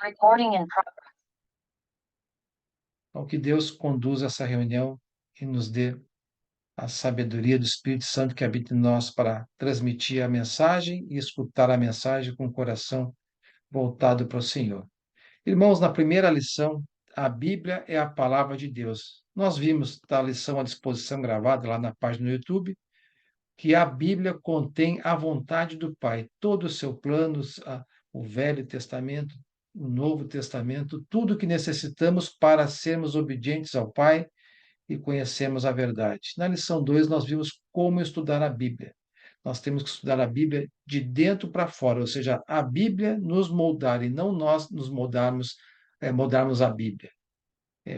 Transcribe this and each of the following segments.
Recording in progress. Então, que Deus conduza essa reunião e nos dê a sabedoria do Espírito Santo que habita em nós para transmitir a mensagem e escutar a mensagem com o coração voltado para o Senhor. Irmãos, na primeira lição, a Bíblia é a palavra de Deus. Nós vimos a lição à disposição gravada lá na página do YouTube, que a Bíblia contém a vontade do Pai, todo o seu plano, o Velho Testamento, o Novo Testamento, tudo o que necessitamos para sermos obedientes ao Pai e conhecermos a verdade. Na lição 2, nós vimos como estudar a Bíblia. Nós temos que estudar a Bíblia de dentro para fora, ou seja, a Bíblia nos moldar e não nós nos moldarmos, moldarmos a Bíblia.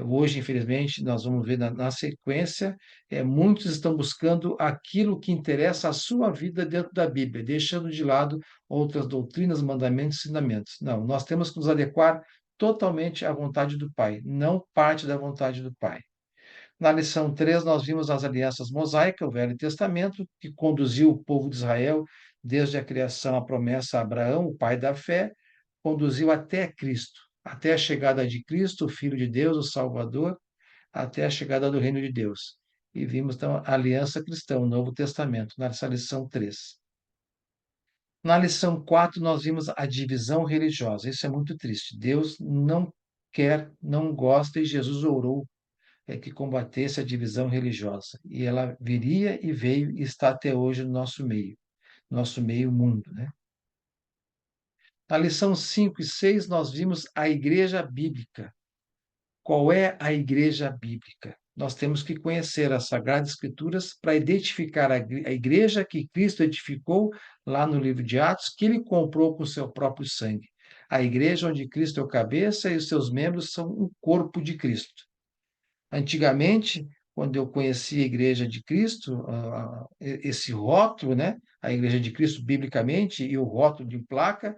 Hoje, infelizmente, nós vamos ver na sequência, muitos estão buscando aquilo que interessa à sua vida dentro da Bíblia, deixando de lado outras doutrinas, mandamentos e ensinamentos. Não, nós temos que nos adequar totalmente à vontade do Pai, não parte da vontade do Pai. Na lição 3, nós vimos as alianças mosaicas, o Velho Testamento, que conduziu o povo de Israel desde a criação, a promessa a Abraão, o pai da fé, conduziu até Cristo, até a chegada de Cristo, o Filho de Deus, o Salvador, até a chegada do reino de Deus. E vimos, então, a aliança cristã, o Novo Testamento, nessa lição 3. Na lição 4, nós vimos a divisão religiosa. Isso é muito triste. Deus não quer, não gosta, e Jesus orou que combatesse a divisão religiosa. E ela viria e veio e está até hoje no nosso meio mundo, né? Na lição 5 e 6, nós vimos a igreja bíblica. Qual é a igreja bíblica? Nós temos que conhecer as Sagradas Escrituras para identificar a igreja que Cristo edificou lá no livro de Atos, que ele comprou com o seu próprio sangue. A igreja onde Cristo é o cabeça e os seus membros são o corpo de Cristo. Antigamente, quando eu conheci a Igreja de Cristo, esse rótulo, né, a Igreja de Cristo biblicamente e o rótulo de placa,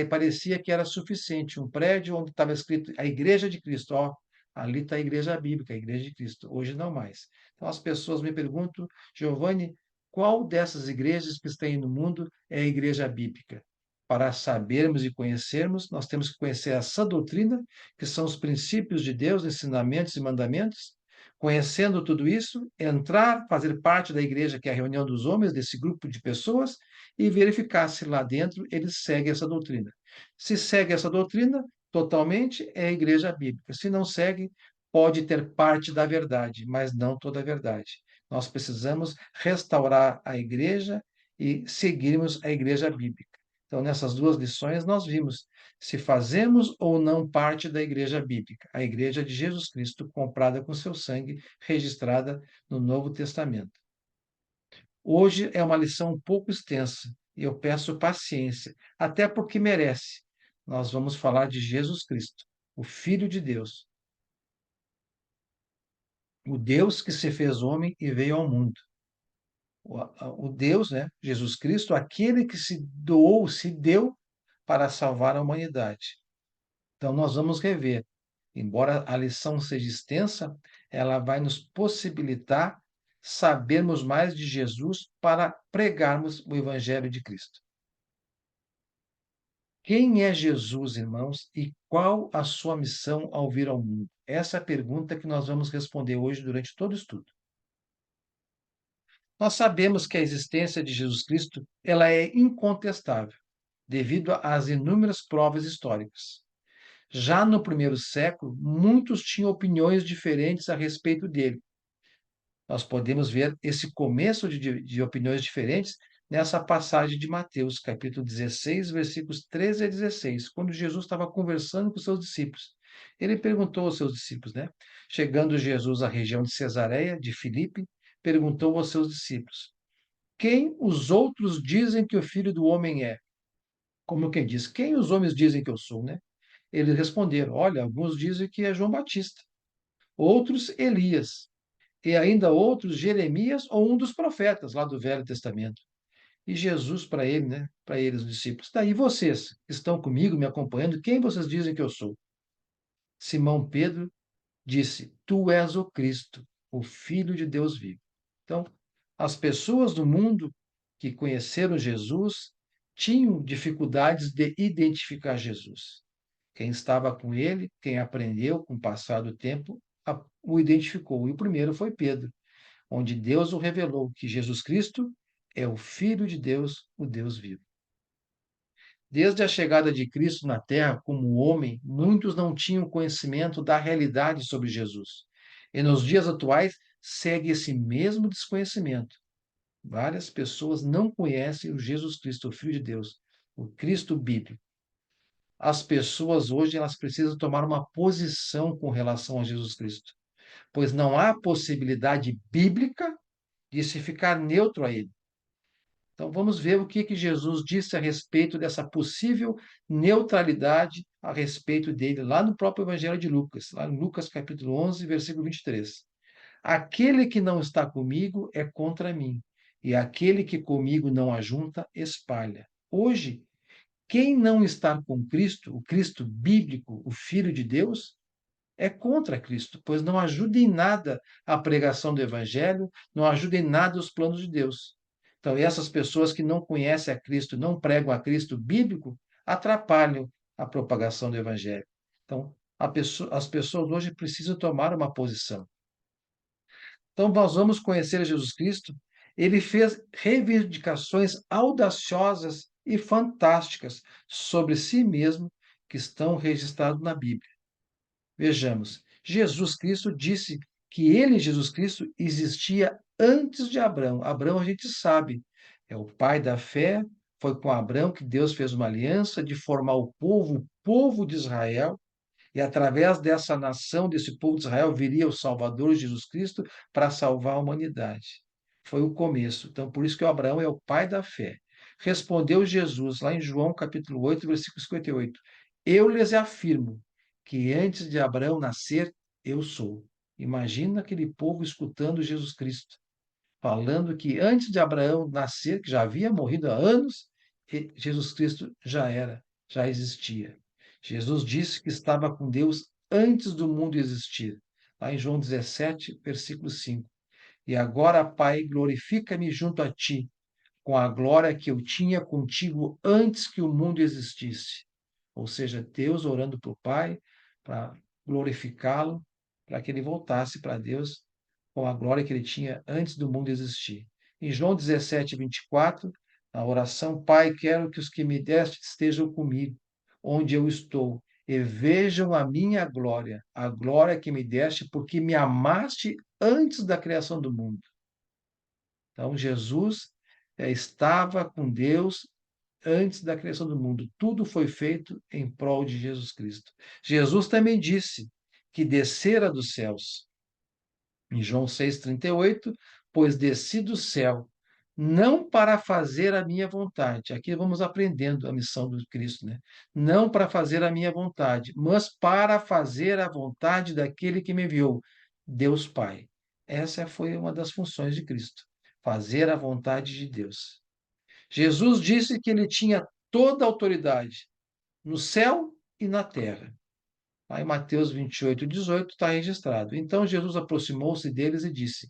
parecia que era suficiente. Um prédio onde estava escrito a Igreja de Cristo, ó, ali está a Igreja Bíblica, a Igreja de Cristo. Hoje não mais. Então as pessoas me perguntam, Giovanni, qual dessas igrejas que estão aí no mundo é a Igreja Bíblica? Para sabermos e conhecermos, nós temos que conhecer a sã doutrina, que são os princípios de Deus, ensinamentos e mandamentos. Conhecendo tudo isso, entrar, fazer parte da igreja, que é a reunião dos homens, desse grupo de pessoas, e verificar se lá dentro eles seguem essa doutrina. Se segue essa doutrina totalmente, é a igreja bíblica. Se não segue, pode ter parte da verdade, mas não toda a verdade. Nós precisamos restaurar a igreja e seguirmos a igreja bíblica. Então, nessas duas lições, nós vimos se fazemos ou não parte da igreja bíblica, a igreja de Jesus Cristo, comprada com seu sangue, registrada no Novo Testamento. Hoje é uma lição um pouco extensa e eu peço paciência, até porque merece. Nós vamos falar de Jesus Cristo, o Filho de Deus, o Deus que se fez homem e veio ao mundo. O Deus, né, Jesus Cristo, aquele que se doou, se deu para salvar a humanidade. Então, nós vamos rever. Embora a lição seja extensa, ela vai nos possibilitar sabermos mais de Jesus para pregarmos o Evangelho de Cristo. Quem é Jesus, irmãos, e qual a sua missão ao vir ao mundo? Essa é a pergunta que nós vamos responder hoje durante todo o estudo. Nós sabemos que a existência de Jesus Cristo ela é incontestável, devido às inúmeras provas históricas. Já no primeiro século, muitos tinham opiniões diferentes a respeito dele. Nós podemos ver esse começo de opiniões diferentes nessa passagem de Mateus, capítulo 16, versículos 13 a 16, quando Jesus estava conversando com seus discípulos. Ele perguntou aos seus discípulos, né? Chegando Jesus à região de Cesareia, de Filipe, perguntou aos seus discípulos: quem os outros dizem que o Filho do Homem é? Como quem diz, quem os homens dizem que eu sou, né? Eles responderam: olha, alguns dizem que é João Batista, outros Elias, e ainda outros Jeremias ou um dos profetas lá do Velho Testamento. E Jesus para ele, né, para eles, os discípulos: daí vocês que estão comigo, me acompanhando, quem vocês dizem que eu sou? Simão Pedro disse: tu és o Cristo, o Filho de Deus vivo. Então, as pessoas do mundo que conheceram Jesus tinham dificuldades de identificar Jesus. Quem estava com ele, quem aprendeu com o passar do tempo, o identificou. E o primeiro foi Pedro, onde Deus o revelou que Jesus Cristo é o Filho de Deus, o Deus vivo. Desde a chegada de Cristo na Terra como homem, muitos não tinham conhecimento da realidade sobre Jesus. E nos dias atuais, segue esse mesmo desconhecimento. Várias pessoas não conhecem o Jesus Cristo, o Filho de Deus, o Cristo bíblico. As pessoas hoje elas precisam tomar uma posição com relação a Jesus Cristo, pois não há possibilidade bíblica de se ficar neutro a ele. Então vamos ver o que Jesus disse a respeito dessa possível neutralidade a respeito dele lá no próprio Evangelho de Lucas, lá em Lucas capítulo 11, versículo 23. Aquele que não está comigo é contra mim, e aquele que comigo não ajunta, espalha. Hoje, quem não está com Cristo, o Cristo bíblico, o Filho de Deus, é contra Cristo, pois não ajuda em nada a pregação do Evangelho, não ajuda em nada os planos de Deus. Então, essas pessoas que não conhecem a Cristo, não pregam a Cristo bíblico, atrapalham a propagação do Evangelho. Então, as pessoas hoje precisam tomar uma posição. Então, nós vamos conhecer Jesus Cristo. Ele fez reivindicações audaciosas e fantásticas sobre si mesmo que estão registradas na Bíblia. Vejamos, Jesus Cristo disse que ele, Jesus Cristo, existia antes de Abraão. Abraão, a gente sabe, é o pai da fé. Foi com Abraão que Deus fez uma aliança de formar o povo de Israel, e através dessa nação, desse povo de Israel, viria o Salvador Jesus Cristo para salvar a humanidade. Foi o começo. Então, por isso que o Abraão é o pai da fé. Respondeu Jesus, lá em João capítulo 8, versículo 58. Eu lhes afirmo que antes de Abraão nascer, eu sou. Imagina aquele povo escutando Jesus Cristo, falando que antes de Abraão nascer, que já havia morrido há anos, Jesus Cristo já existia. Jesus disse que estava com Deus antes do mundo existir. Lá em João 17, versículo 5. E agora, Pai, glorifica-me junto a ti, com a glória que eu tinha contigo antes que o mundo existisse. Ou seja, Deus orando para o Pai, para glorificá-lo, para que ele voltasse para Deus com a glória que ele tinha antes do mundo existir. Em João 17, 24, na oração, Pai, quero que os que me deste estejam comigo, onde eu estou, e vejam a glória que me deste, porque me amaste antes da criação do mundo. Então, Jesus estava com Deus antes da criação do mundo. Tudo foi feito em prol de Jesus Cristo. Jesus também disse que descera dos céus. Em João 6,38, pois desci do céu, não para fazer a minha vontade. Aqui vamos aprendendo a missão do Cristo, né? Não para fazer a minha vontade, mas para fazer a vontade daquele que me enviou, Deus Pai. Essa foi uma das funções de Cristo, fazer a vontade de Deus. Jesus disse que ele tinha toda a autoridade no céu e na terra. Aí Mateus 28, 18 está registrado. Então Jesus aproximou-se deles e disse: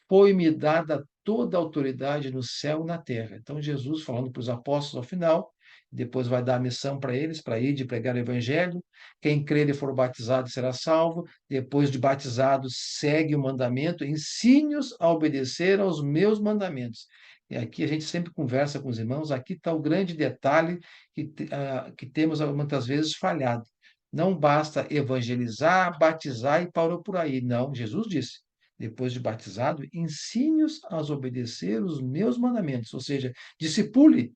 Foi-me dada toda a autoridade no céu e na terra. Então Jesus, falando para os apóstolos ao final, depois vai dar a missão para eles, para ir de pregar o evangelho. Quem crer e for batizado será salvo. Depois de batizado, segue o mandamento, ensine-os a obedecer aos meus mandamentos. E aqui a gente sempre conversa com os irmãos, aqui está o grande detalhe que temos muitas vezes falhado. Não basta evangelizar, batizar e parou por aí. Não, Jesus disse, depois de batizado, ensine-os a obedecer os meus mandamentos, ou seja, discipule,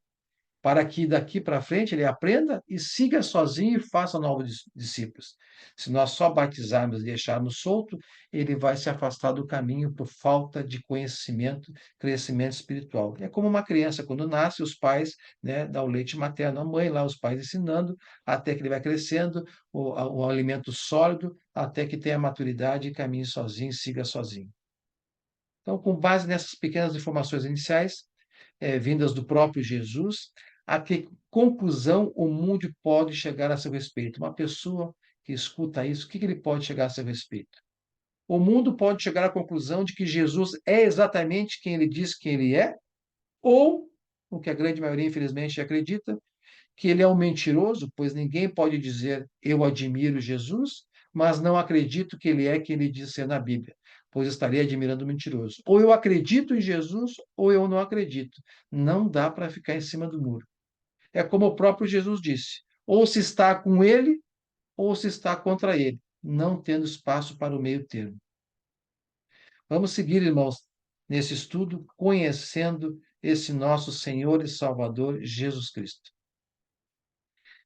para que daqui para frente ele aprenda e siga sozinho e faça novos discípulos. Se nós só batizarmos e deixarmos solto, ele vai se afastar do caminho por falta de conhecimento, crescimento espiritual. É como uma criança, quando nasce, os pais, né, dão o leite materno à mãe, lá os pais ensinando, até que ele vai crescendo, o alimento sólido, até que tenha maturidade e caminhe sozinho, siga sozinho. Então, com base nessas pequenas informações iniciais, vindas do próprio Jesus, a que conclusão o mundo pode chegar a seu respeito? Uma pessoa que escuta isso, o que ele pode chegar a seu respeito? O mundo pode chegar à conclusão de que Jesus é exatamente quem ele diz que ele é, ou o que a grande maioria, infelizmente, acredita, que ele é um mentiroso, pois ninguém pode dizer eu admiro Jesus, mas não acredito que ele é quem ele diz ser na Bíblia, pois estaria admirando o mentiroso. Ou eu acredito em Jesus, ou eu não acredito. Não dá para ficar em cima do muro. É como o próprio Jesus disse: ou se está com ele, ou se está contra ele, não tendo espaço para o meio termo. Vamos seguir, irmãos, nesse estudo, conhecendo esse nosso Senhor e Salvador Jesus Cristo.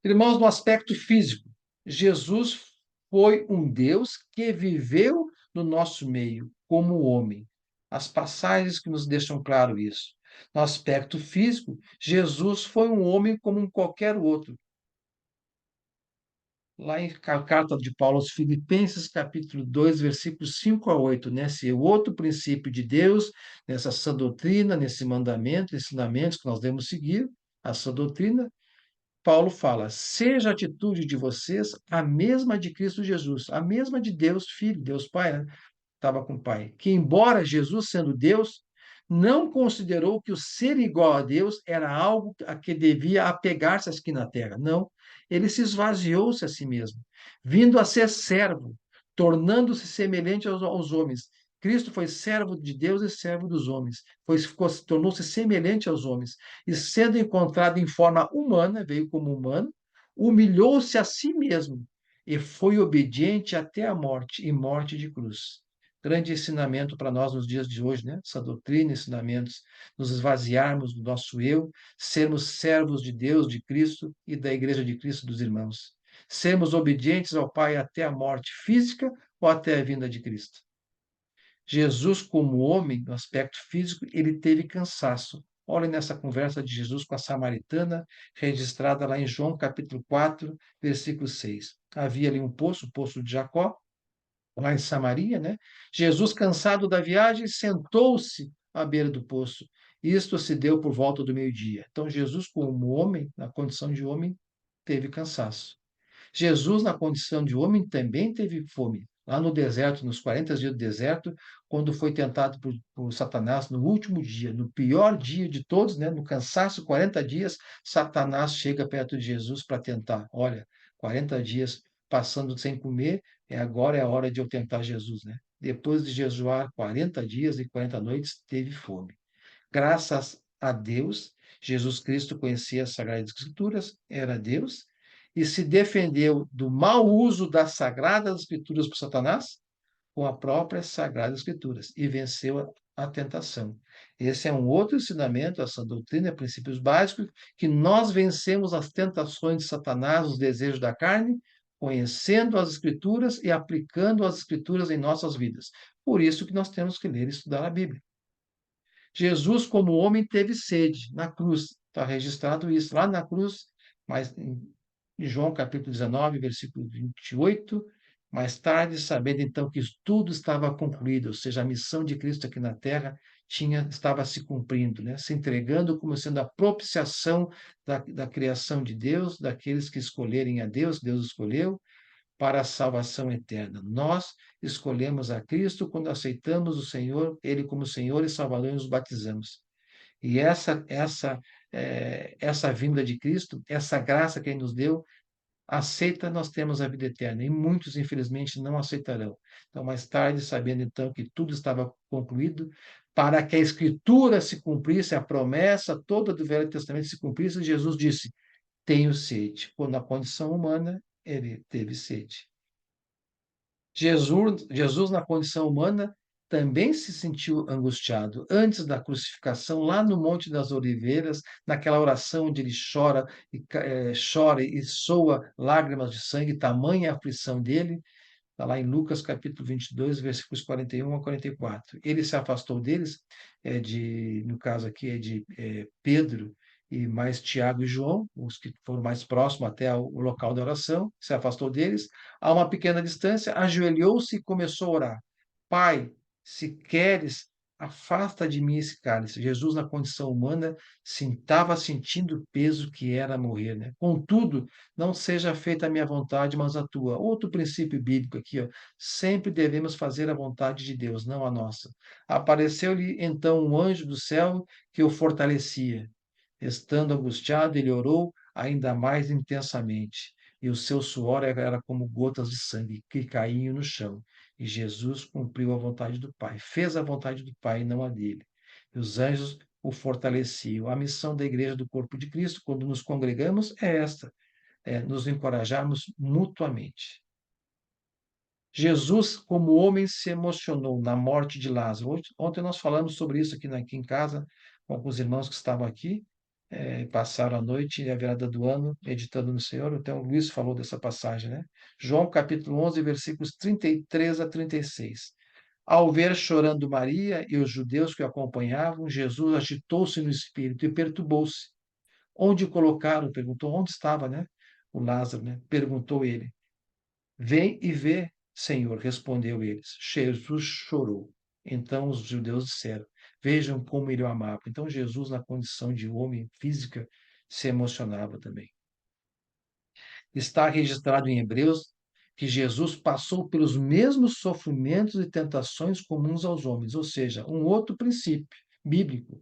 Irmãos, no aspecto físico, Jesus foi um Deus que viveu no nosso meio como homem. As passagens que nos deixam claro isso. No aspecto físico, Jesus foi um homem como um qualquer outro. Lá em carta de Paulo aos Filipenses, capítulo 2, versículos 5 a 8, nesse outro princípio de Deus, nessa sã doutrina, nesse mandamento, ensinamentos que nós devemos seguir, a sã doutrina, Paulo fala: seja a atitude de vocês a mesma de Cristo Jesus, a mesma de Deus Filho, Deus Pai, né? Estava com o Pai, que embora Jesus sendo Deus, não considerou que o ser igual a Deus era algo a que devia apegar-se aqui na terra. Não, ele se esvaziou-se a si mesmo, vindo a ser servo, tornando-se semelhante aos homens. Cristo foi servo de Deus e servo dos homens, tornou-se semelhante aos homens, e sendo encontrado em forma humana, veio como humano, humilhou-se a si mesmo e foi obediente até a morte e morte de cruz. Grande ensinamento para nós nos dias de hoje, né? Essa doutrina, ensinamentos, nos esvaziarmos do nosso eu, sermos servos de Deus, de Cristo e da Igreja de Cristo dos irmãos. Sermos obedientes ao Pai até a morte física ou até a vinda de Cristo. Jesus, como homem, no aspecto físico, ele teve cansaço. Olhem nessa conversa de Jesus com a samaritana, registrada lá em João capítulo 4, versículo 6. Havia ali um poço, o poço de Jacó, lá em Samaria, né? Jesus, cansado da viagem, sentou-se à beira do poço. Isto se deu por volta do meio-dia. Então, Jesus, como homem, na condição de homem, teve cansaço. Jesus, na condição de homem, também teve fome. Lá no deserto, nos 40 dias do deserto, quando foi tentado por Satanás no último dia, no pior dia de todos, né? No cansaço, 40 dias, Satanás chega perto de Jesus para tentar. Olha, 40 dias passando sem comer, agora é a hora de eu tentar Jesus, né? Depois de jejuar 40 dias e 40 noites, teve fome. Graças a Deus, Jesus Cristo conhecia as Sagradas Escrituras, era Deus, e se defendeu do mau uso das Sagradas Escrituras por Satanás com a própria Sagradas Escrituras e venceu a tentação. Esse é um outro ensinamento, essa doutrina, princípios básicos, que nós vencemos as tentações de Satanás, os desejos da carne, conhecendo as Escrituras e aplicando as Escrituras em nossas vidas. Por isso que nós temos que ler e estudar a Bíblia. Jesus, como homem, teve sede na cruz. Está registrado isso lá na cruz, mas em João capítulo 19, versículo 28. Mais tarde, sabendo então que tudo estava concluído, ou seja, a missão de Cristo aqui na terra estava se cumprindo, né? Se entregando como sendo a propiciação da criação de Deus, daqueles que escolherem a Deus, Deus escolheu, para a salvação eterna. Nós escolhemos a Cristo quando aceitamos o Senhor, Ele como Senhor e Salvador, e nos batizamos. E essa vinda de Cristo, essa graça que Ele nos deu, aceita, nós temos a vida eterna. E muitos, infelizmente, não aceitarão. Então, mais tarde, sabendo então que tudo estava concluído, para que a Escritura se cumprisse, a promessa toda do Velho Testamento se cumprisse, Jesus disse: tenho sede. Quando na condição humana, ele teve sede. Jesus, na condição humana, também se sentiu angustiado antes da crucificação, lá no Monte das Oliveiras, naquela oração onde ele chora e soa lágrimas de sangue, tamanha a aflição dele. Está lá em Lucas capítulo 22, versículos 41 a 44. Ele se afastou deles, no caso aqui é de Pedro e mais Tiago e João, os que foram mais próximos até o local da oração, se afastou deles. A uma pequena distância, ajoelhou-se e começou a orar. Pai, se queres, afasta de mim esse cálice. Jesus, na condição humana, estava sentindo o peso que era morrer, né? Contudo, não seja feita a minha vontade, mas a tua. Outro princípio bíblico aqui, ó. Sempre devemos fazer a vontade de Deus, não a nossa. Apareceu-lhe então um anjo do céu que o fortalecia. Estando angustiado, ele orou ainda mais intensamente, e o seu suor era como gotas de sangue que caíam no chão. E Jesus cumpriu a vontade do Pai, fez a vontade do Pai e não a dele. E os anjos o fortaleciam. A missão da igreja do corpo de Cristo, quando nos congregamos, é esta: é nos encorajarmos mutuamente. Jesus, como homem, se emocionou na morte de Lázaro. Ontem nós falamos sobre isso aqui em casa, com alguns irmãos que estavam aqui, passaram a noite e a virada do ano meditando no Senhor. Então, o Luiz falou dessa passagem, né? João capítulo 11, versículos 33 a 36. Ao ver chorando Maria e os judeus que o acompanhavam, Jesus agitou-se no espírito e perturbou-se. Onde o colocaram? Perguntou. Onde estava, né? O Lázaro, né? Perguntou ele. Vem e vê, Senhor, respondeu eles. Jesus chorou. Então os judeus disseram: Vejam como ele o amava. Então Jesus, na condição de homem física, se emocionava também. Está registrado em Hebreus que Jesus passou pelos mesmos sofrimentos e tentações comuns aos homens, ou seja, um outro princípio bíblico.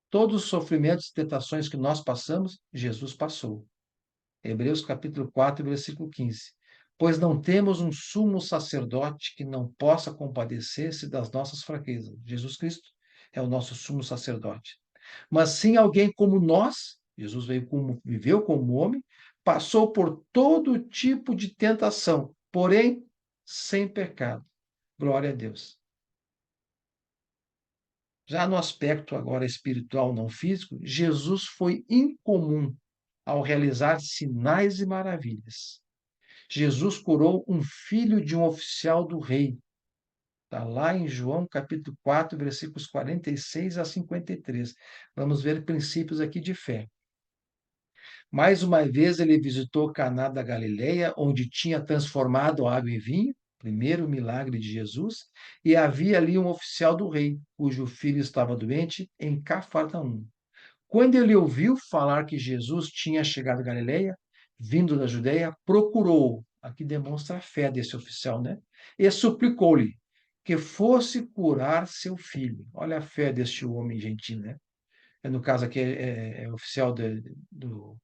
Todos os sofrimentos e tentações que nós passamos, Jesus passou. Hebreus capítulo 4, versículo 15. Pois não temos um sumo sacerdote que não possa compadecer-se das nossas fraquezas. Jesus Cristo é o nosso sumo sacerdote. Mas sim alguém como nós, Jesus viveu como homem, passou por todo tipo de tentação, porém sem pecado. Glória a Deus. Já no aspecto agora espiritual, não físico, Jesus foi incomum ao realizar sinais e maravilhas. Jesus curou um filho de um oficial do rei. Está lá em João capítulo 4, versículos 46 a 53. Vamos ver princípios aqui de fé. Mais uma vez ele visitou Caná da Galileia, onde tinha transformado a água em vinho, primeiro milagre de Jesus, e havia ali um oficial do rei, cujo filho estava doente, em Cafarnaum. Quando ele ouviu falar que Jesus tinha chegado a Galileia, vindo da Judeia, procurou, aqui demonstra a fé desse oficial, né? E suplicou-lhe que fosse curar seu filho. Olha a fé deste homem gentil, né? No caso aqui é oficial dos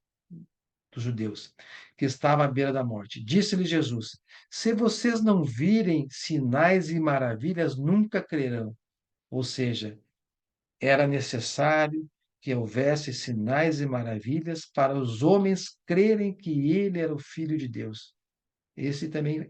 judeus, que estava à beira da morte. Disse-lhe Jesus: Se vocês não virem sinais e maravilhas, nunca crerão. Ou seja, era necessário que houvesse sinais e maravilhas para os homens crerem que ele era o Filho de Deus. Esse também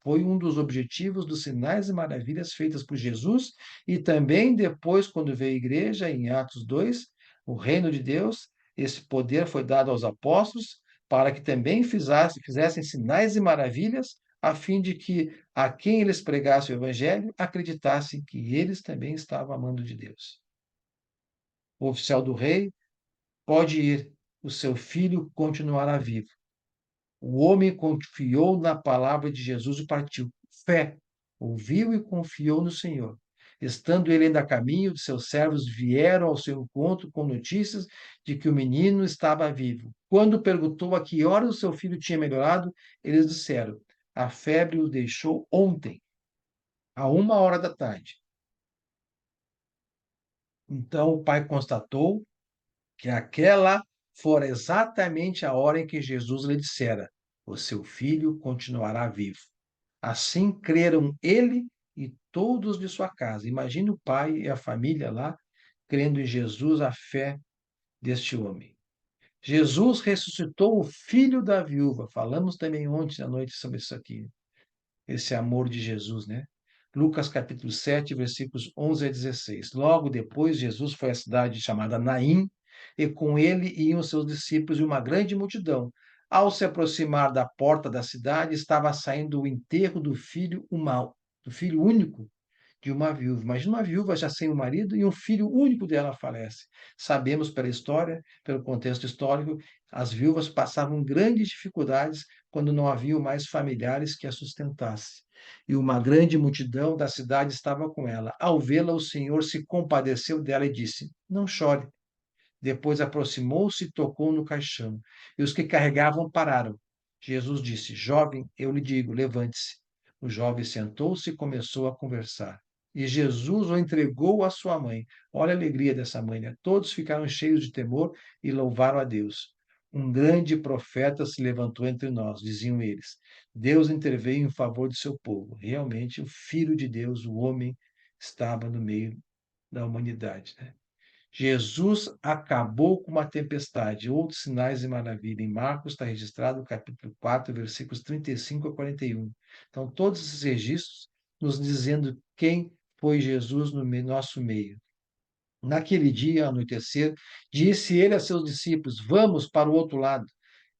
foi um dos objetivos dos sinais e maravilhas feitas por Jesus e também depois, quando veio a igreja, em Atos 2, o reino de Deus, esse poder foi dado aos apóstolos para que também fizessem sinais e maravilhas, a fim de que a quem eles pregassem o evangelho acreditassem que eles também estavam amando de Deus. O oficial do rei pode ir, o seu filho continuará vivo. O homem confiou na palavra de Jesus e partiu. Fé, ouviu e confiou no Senhor. Estando ele ainda a caminho, seus servos vieram ao seu encontro com notícias de que o menino estava vivo. Quando perguntou a que hora o seu filho tinha melhorado, eles disseram: A febre o deixou ontem, a 1 hora da tarde. Então o pai constatou que aquela fora exatamente a hora em que Jesus lhe dissera: O seu filho continuará vivo. Assim creram ele e todos de sua casa. Imagine o pai e a família lá crendo em Jesus, a fé deste homem. Jesus ressuscitou o filho da viúva. Falamos também ontem à noite sobre isso aqui, esse amor de Jesus, né? Lucas capítulo 7, versículos 11 a 16. Logo depois, Jesus foi à cidade chamada Naim, e com ele iam seus discípulos e uma grande multidão. Ao se aproximar da porta da cidade, estava saindo o enterro do filho único de uma viúva. Imagina uma viúva já sem o marido e um filho único dela falece. Sabemos pela história, pelo contexto histórico, as viúvas passavam grandes dificuldades quando não haviam mais familiares que a sustentassem. E uma grande multidão da cidade estava com ela. Ao vê-la, o Senhor se compadeceu dela e disse: Não chore. Depois aproximou-se e tocou no caixão. E os que carregavam pararam. Jesus disse: Jovem, eu lhe digo, levante-se. O jovem sentou-se e começou a conversar. e Jesus o entregou à sua mãe. Olha a alegria dessa mãe, né? Todos ficaram cheios de temor e louvaram a Deus. Um grande profeta se levantou entre nós, diziam eles. Deus interveio em favor de seu povo. Realmente, o Filho de Deus, o homem, estava no meio da humanidade, né? Jesus acabou com uma tempestade. Outros sinais de maravilha. Em Marcos está registrado no capítulo 4, versículos 35 a 41. Então, todos esses registros nos dizendo quem foi Jesus no nosso meio. Naquele dia, ao anoitecer, disse ele a seus discípulos: Vamos para o outro lado.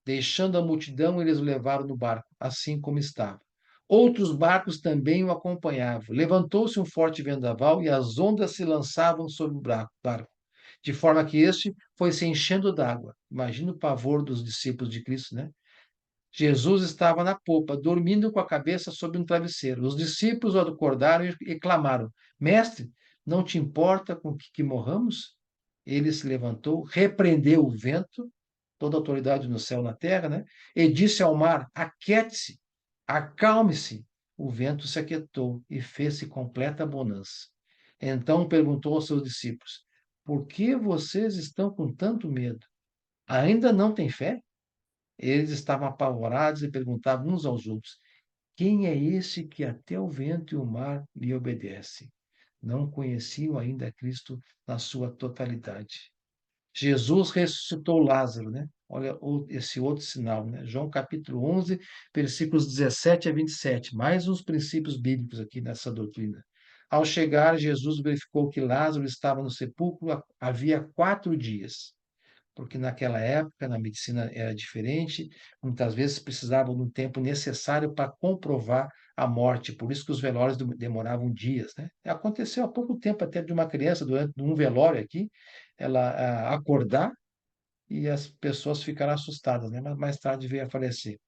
Deixando a multidão, eles o levaram no barco, assim como estava. Outros barcos também o acompanhavam. Levantou-se um forte vendaval e as ondas se lançavam sobre o barco, de forma que este foi se enchendo d'água. Imagina o pavor dos discípulos de Cristo, né? Jesus estava na popa, dormindo com a cabeça sobre um travesseiro. Os discípulos o acordaram e clamaram: Mestre, não te importa com que morramos? Ele se levantou, repreendeu o vento, toda a autoridade no céu e na terra, né? E disse ao mar: Aquiete-se, acalme-se. O vento se aquietou e fez-se completa bonança. Então perguntou aos seus discípulos: Por que vocês estão com tanto medo? Ainda não têm fé? Eles estavam apavorados e perguntavam uns aos outros: Quem é esse que até o vento e o mar lhe obedecem? Não conheciam ainda Cristo na sua totalidade. Jesus ressuscitou Lázaro, né? Olha esse outro sinal, né? João capítulo 11, versículos 17 a 27. Mais uns princípios bíblicos aqui nessa doutrina. Ao chegar, Jesus verificou que Lázaro estava no sepulcro havia 4 dias, porque naquela época, na medicina era diferente, muitas vezes precisavam de um tempo necessário para comprovar a morte, por isso que os velórios demoravam dias, né? Aconteceu há pouco tempo até de uma criança, durante um velório aqui, ela acordar e as pessoas ficaram assustadas, né? Mas mais tarde veio a falecer.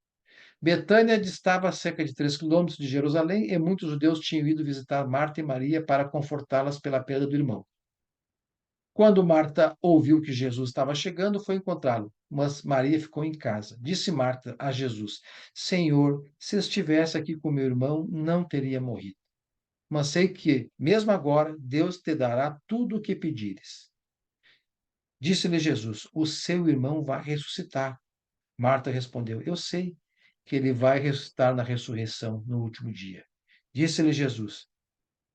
Betânia distava a cerca de 3 quilômetros de Jerusalém e muitos judeus tinham ido visitar Marta e Maria para confortá-las pela perda do irmão. Quando Marta ouviu que Jesus estava chegando, foi encontrá-lo, mas Maria ficou em casa. Disse Marta a Jesus: Senhor, se estivesse aqui com meu irmão, não teria morrido. Mas sei que, mesmo agora, Deus te dará tudo o que pedires. Disse-lhe Jesus: O seu irmão vai ressuscitar. Marta respondeu: Eu sei que ele vai ressuscitar na ressurreição no último dia. Disse-lhe Jesus: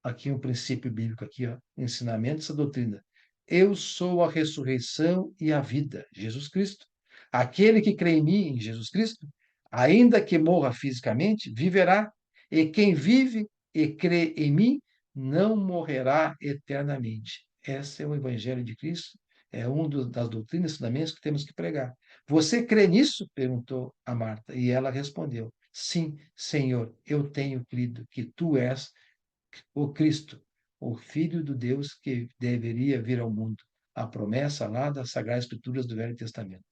Aqui um princípio bíblico, aqui, ó, ensinamento dessa doutrina. Eu sou a ressurreição e a vida, Jesus Cristo. Aquele que crê em mim, em Jesus Cristo, ainda que morra fisicamente, viverá. E quem vive e crê em mim, não morrerá eternamente. Esse é o Evangelho de Cristo, é das doutrinas e ensinamentos que temos que pregar. Você crê nisso? Perguntou a Marta. E ela respondeu: Sim, Senhor, eu tenho crido que tu és o Cristo, o Filho do Deus que deveria vir ao mundo. A promessa lá das Sagradas Escrituras do Velho Testamento.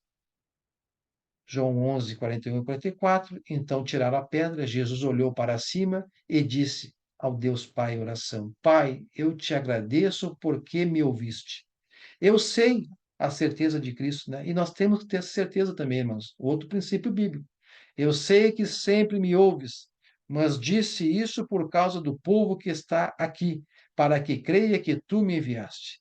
João 11, 41 e 44. Então tiraram a pedra, Jesus olhou para cima e disse ao Deus Pai em oração: Pai, eu te agradeço porque me ouviste. Eu sei a certeza de Cristo, né? E nós temos que ter certeza também, irmãos. Outro princípio bíblico. Eu sei que sempre me ouves, mas disse isso por causa do povo que está aqui, para que creia que tu me enviaste.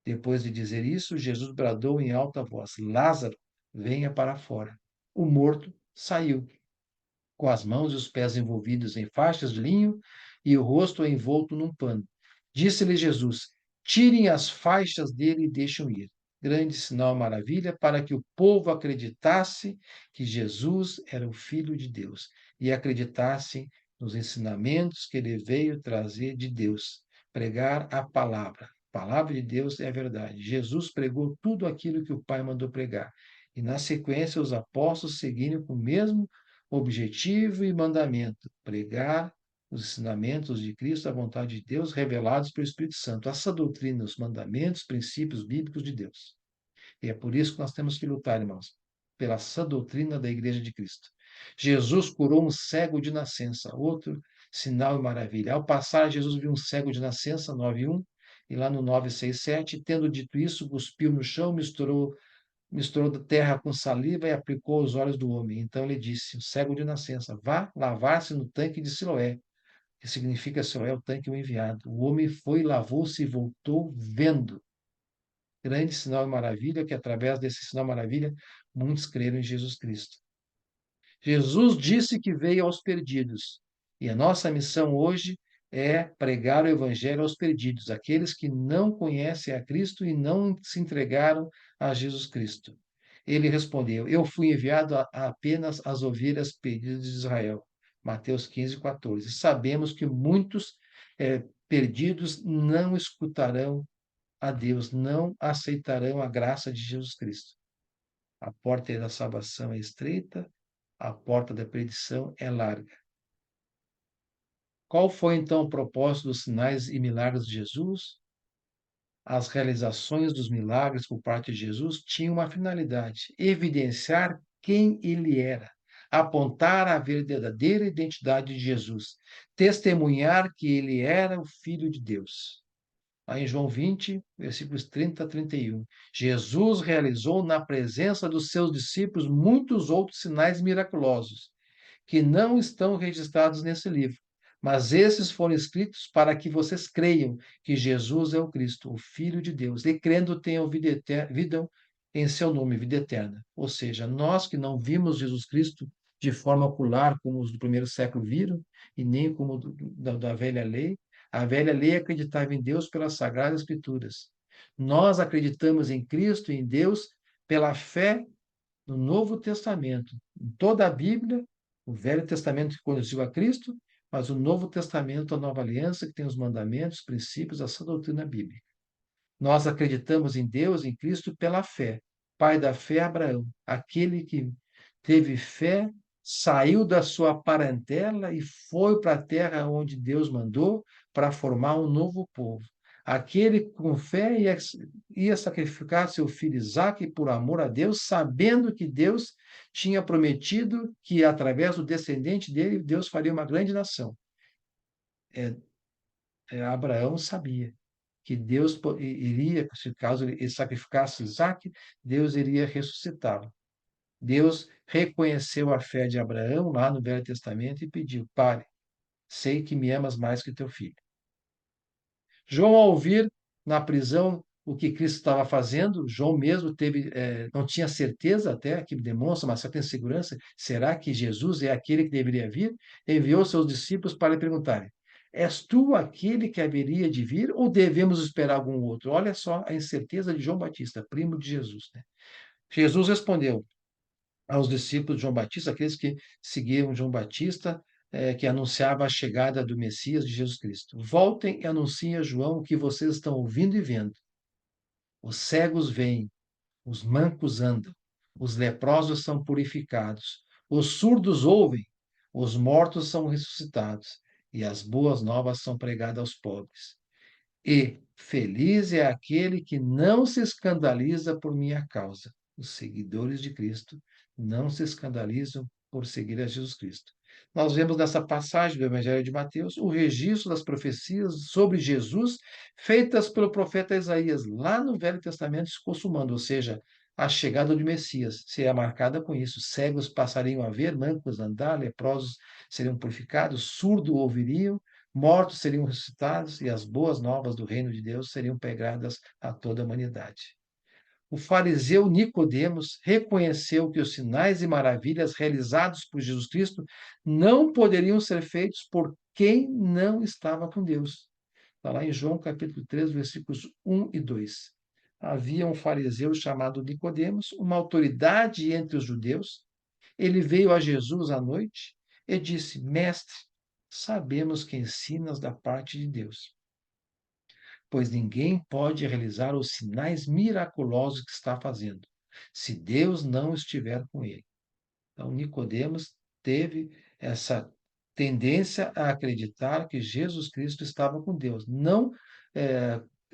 Depois de dizer isso, Jesus bradou em alta voz: Lázaro, venha para fora. O morto saiu, com as mãos e os pés envolvidos em faixas de linho e o rosto envolto num pano. Disse-lhe Jesus: Tirem as faixas dele e deixem ir. Grande sinal, maravilha, para que o povo acreditasse que Jesus era o Filho de Deus e acreditassem nos ensinamentos que ele veio trazer de Deus. Pregar a palavra. A palavra de Deus é a verdade. Jesus pregou tudo aquilo que o Pai mandou pregar. E, na sequência, os apóstolos seguiram com o mesmo objetivo e mandamento: pregar os ensinamentos de Cristo, a vontade de Deus, revelados pelo Espírito Santo. Essa doutrina, os mandamentos, princípios bíblicos de Deus. E é por isso que nós temos que lutar, irmãos, pela sã doutrina da Igreja de Cristo. Jesus curou um cego de nascença, outro sinal e maravilha. Ao passar, Jesus viu um cego de nascença, 9:1, e lá no 9:6-7, tendo dito isso, cuspiu no chão, misturou da terra com saliva e aplicou aos olhos do homem. Então ele disse, o cego de nascença: vá lavar-se no tanque de Siloé. que significa só é o tanque o enviado. O homem foi, lavou-se e voltou vendo. Grande sinal e maravilha, que através desse sinal e maravilha, muitos creram em Jesus Cristo. Jesus disse que veio aos perdidos. E a nossa missão hoje é pregar o evangelho aos perdidos, aqueles que não conhecem a Cristo e não se entregaram a Jesus Cristo. Ele respondeu: Eu fui enviado a apenas às ovelhas perdidas de Israel. Mateus 15, 14. Sabemos que muitos perdidos não escutarão a Deus, não aceitarão a graça de Jesus Cristo. A porta da salvação é estreita, a porta da perdição é larga. Qual foi então o propósito dos sinais e milagres de Jesus? As realizações dos milagres por parte de Jesus tinham uma finalidade: evidenciar quem ele era, apontar a verdadeira identidade de Jesus, testemunhar que ele era o Filho de Deus. Lá em João 20, versículos 30 a 31. Jesus realizou na presença dos seus discípulos muitos outros sinais miraculosos, que não estão registrados nesse livro. Mas esses foram escritos para que vocês creiam que Jesus é o Cristo, o Filho de Deus, e crendo tenham vida em seu nome, vida eterna. Ou seja, nós que não vimos Jesus Cristo de forma ocular, como os do primeiro século viram, e nem como da velha lei, a velha lei acreditava em Deus pelas Sagradas Escrituras. Nós acreditamos em Cristo e em Deus pela fé no Novo Testamento. Em toda a Bíblia, o Velho Testamento que conduziu a Cristo, mas o Novo Testamento, a Nova Aliança, que tem os mandamentos, os princípios, a sã doutrina bíblica. Nós acreditamos em Deus, em Cristo, pela fé. Pai da fé, Abraão, aquele que teve fé, saiu da sua parentela e foi para a terra onde Deus mandou para formar um novo povo. Aquele com fé ia sacrificar seu filho Isaque por amor a Deus, sabendo que Deus tinha prometido que através do descendente dele, Deus faria uma grande nação. Abraão sabia que Deus iria, se caso ele sacrificasse Isaac, Deus iria ressuscitá-lo. Deus reconheceu a fé de Abraão lá no Velho Testamento e pediu: Pai, sei que me amas mais que teu filho. João, ao ouvir na prisão o que Cristo estava fazendo, João mesmo não tinha certeza até, que demonstra uma certa insegurança, será que Jesus é aquele que deveria vir? Enviou seus discípulos para lhe perguntarem: És tu aquele que haveria de vir ou devemos esperar algum outro? Olha só a incerteza de João Batista, primo de Jesus, né? Jesus respondeu aos discípulos de João Batista, aqueles que seguiam João Batista, que anunciava a chegada do Messias, de Jesus Cristo: Voltem e anunciem a João o que vocês estão ouvindo e vendo. Os cegos veem, os mancos andam, os leprosos são purificados, os surdos ouvem, os mortos são ressuscitados, e as boas novas são pregadas aos pobres. E feliz é aquele que não se escandaliza por minha causa. Os seguidores de Cristo não se escandalizam por seguir a Jesus Cristo. Nós vemos nessa passagem do Evangelho de Mateus o registro das profecias sobre Jesus feitas pelo profeta Isaías lá no Velho Testamento se consumando, ou seja, a chegada do Messias seria marcada com isso. Cegos passariam a ver, mancos a andar, leprosos seriam purificados, surdos ouviriam, mortos seriam ressuscitados e as boas novas do reino de Deus seriam pregadas a toda a humanidade. O fariseu Nicodemos reconheceu que os sinais e maravilhas realizados por Jesus Cristo não poderiam ser feitos por quem não estava com Deus. Está lá em João capítulo 3, versículos 1 e 2. Havia um fariseu chamado Nicodemos, uma autoridade entre os judeus. Ele veio a Jesus à noite e disse: Mestre, sabemos que ensinas da parte de Deus, pois ninguém pode realizar os sinais miraculosos que está fazendo, se Deus não estiver com ele. Então, Nicodemos teve essa tendência a acreditar que Jesus Cristo estava com Deus. Não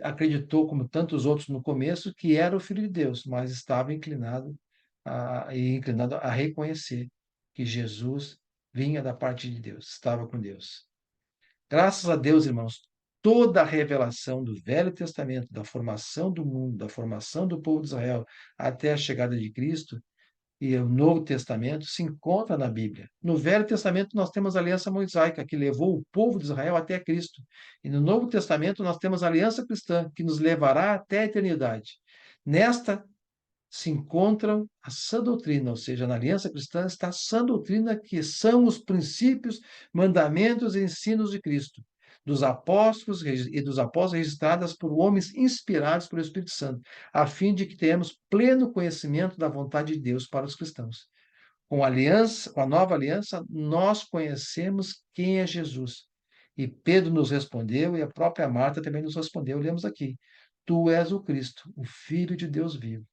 acreditou, como tantos outros no começo, que era o Filho de Deus, mas estava inclinado a reconhecer que Jesus vinha da parte de Deus, estava com Deus. Graças a Deus, irmãos, toda a revelação do Velho Testamento, da formação do mundo, da formação do povo de Israel, até a chegada de Cristo, e o Novo Testamento se encontra na Bíblia. No Velho Testamento, nós temos a aliança mosaica, que levou o povo de Israel até Cristo. E no Novo Testamento, nós temos a aliança cristã, que nos levará até a eternidade. Nesta se encontram a sã doutrina, ou seja, na aliança cristã está a sã doutrina, que são os princípios, mandamentos e ensinos de Cristo, dos apóstolos registradas por homens inspirados pelo Espírito Santo, a fim de que tenhamos pleno conhecimento da vontade de Deus para os cristãos. Com a nova aliança, nós conhecemos quem é Jesus. E Pedro nos respondeu, e a própria Marta também nos respondeu. Lemos aqui: Tu és o Cristo, o Filho de Deus vivo.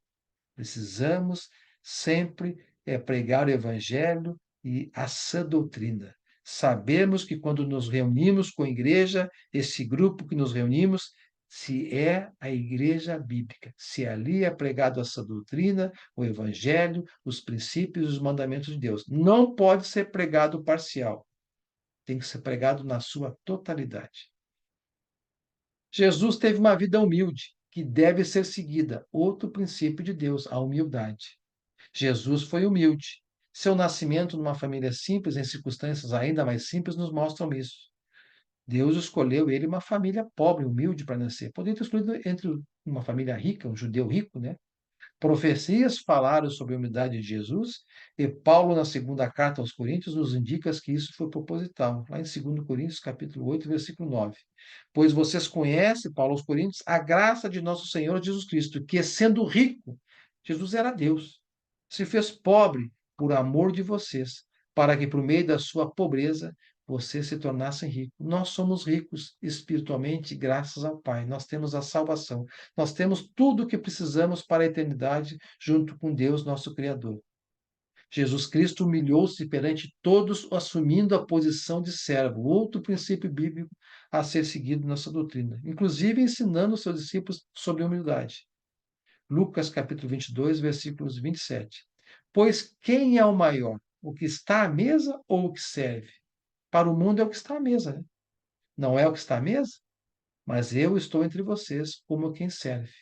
Precisamos sempre pregar o Evangelho e a sã doutrina. Sabemos que quando nos reunimos com a igreja, esse grupo que nos reunimos, se é a igreja bíblica, se ali é pregado essa doutrina, o Evangelho, os princípios e os mandamentos de Deus. Não pode ser pregado parcial, tem que ser pregado na sua totalidade. Jesus teve uma vida humilde, que deve ser seguida. Outro princípio de Deus, a humildade. Jesus foi humilde. Seu nascimento numa família simples, em circunstâncias ainda mais simples, nos mostram isso. Deus escolheu ele uma família pobre, humilde para nascer. Poderia ter escolhido entre uma família rica, um judeu rico, né? Profecias falaram sobre a humildade de Jesus, e Paulo, na segunda carta aos Coríntios, nos indica que isso foi proposital, lá em 2 Coríntios, capítulo 8, versículo 9. Pois vocês conhecem, Paulo aos Coríntios, a graça de nosso Senhor Jesus Cristo, que, sendo rico, Jesus era Deus, se fez pobre por amor de vocês, para que, por meio da sua pobreza, vocês se tornassem ricos. Nós somos ricos espiritualmente graças ao Pai. Nós temos a salvação. Nós temos tudo o que precisamos para a eternidade junto com Deus, nosso Criador. Jesus Cristo humilhou-se perante todos, assumindo a posição de servo, outro princípio bíblico a ser seguido nessa doutrina, inclusive ensinando seus discípulos sobre humildade. Lucas capítulo 22, versículos 27. Pois quem é o maior, o que está à mesa ou o que serve? Para o mundo é o que está à mesa, né? Não é o que está à mesa? Mas eu estou entre vocês como quem serve.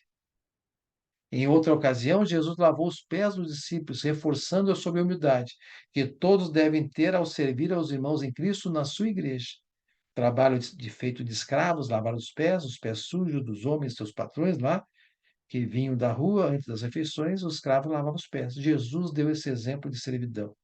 Em outra ocasião, Jesus lavou os pés dos discípulos, reforçando sobre a humildade que todos devem ter ao servir aos irmãos em Cristo na sua igreja. Trabalho de feito de escravos, lavar os pés sujos dos homens, seus patrões lá, que vinham da rua antes das refeições, os escravos lavavam os pés. Jesus deu esse exemplo de servidão.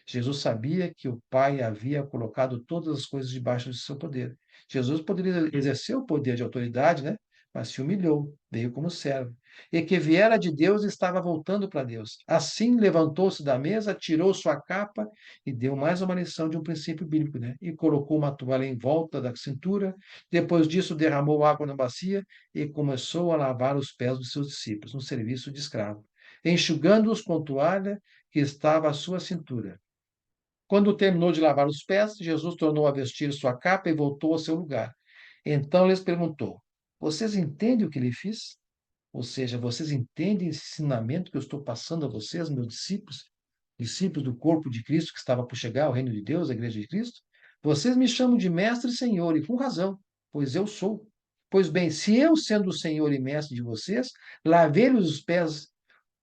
Jesus sabia que o Pai havia colocado todas as coisas debaixo de seu poder. Jesus poderia exercer o poder de autoridade, né? Mas se humilhou, veio como servo. E que viera de Deus e estava voltando para Deus. Assim levantou-se da mesa, tirou sua capa e deu mais uma lição de um princípio bíblico, né? E colocou uma toalha em volta da cintura. Depois disso, derramou água na bacia e começou a lavar os pés dos seus discípulos, no serviço de escravo, enxugando-os com toalha que estava à sua cintura. Quando terminou de lavar os pés, Jesus tornou a vestir sua capa e voltou ao seu lugar. Então lhes perguntou: Vocês entendem o que lhe fiz? Ou seja, vocês entendem esse ensinamento que eu estou passando a vocês, meus discípulos, discípulos do corpo de Cristo que estava por chegar ao reino de Deus, a igreja de Cristo? Vocês me chamam de mestre e senhor, e com razão, pois eu sou. Pois bem, se eu, sendo o senhor e mestre de vocês, lavei-lhes os pés,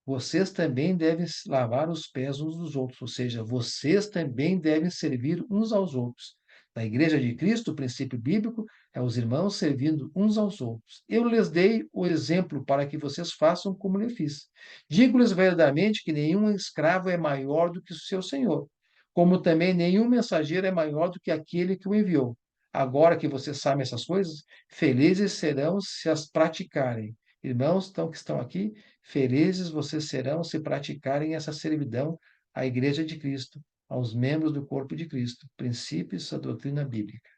vocês também devem lavar os pés uns dos outros, ou seja, vocês também devem servir uns aos outros. Na Igreja de Cristo, o princípio bíblico é os irmãos servindo uns aos outros. Eu lhes dei o exemplo para que vocês façam como lhe fiz. Digo-lhes verdadeiramente que nenhum escravo é maior do que o seu senhor, como também nenhum mensageiro é maior do que aquele que o enviou. Agora que vocês sabem essas coisas, felizes serão se as praticarem. Irmãos que estão aqui, felizes vocês serão se praticarem essa servidão à Igreja de Cristo, aos membros do corpo de Cristo, princípios da doutrina bíblica.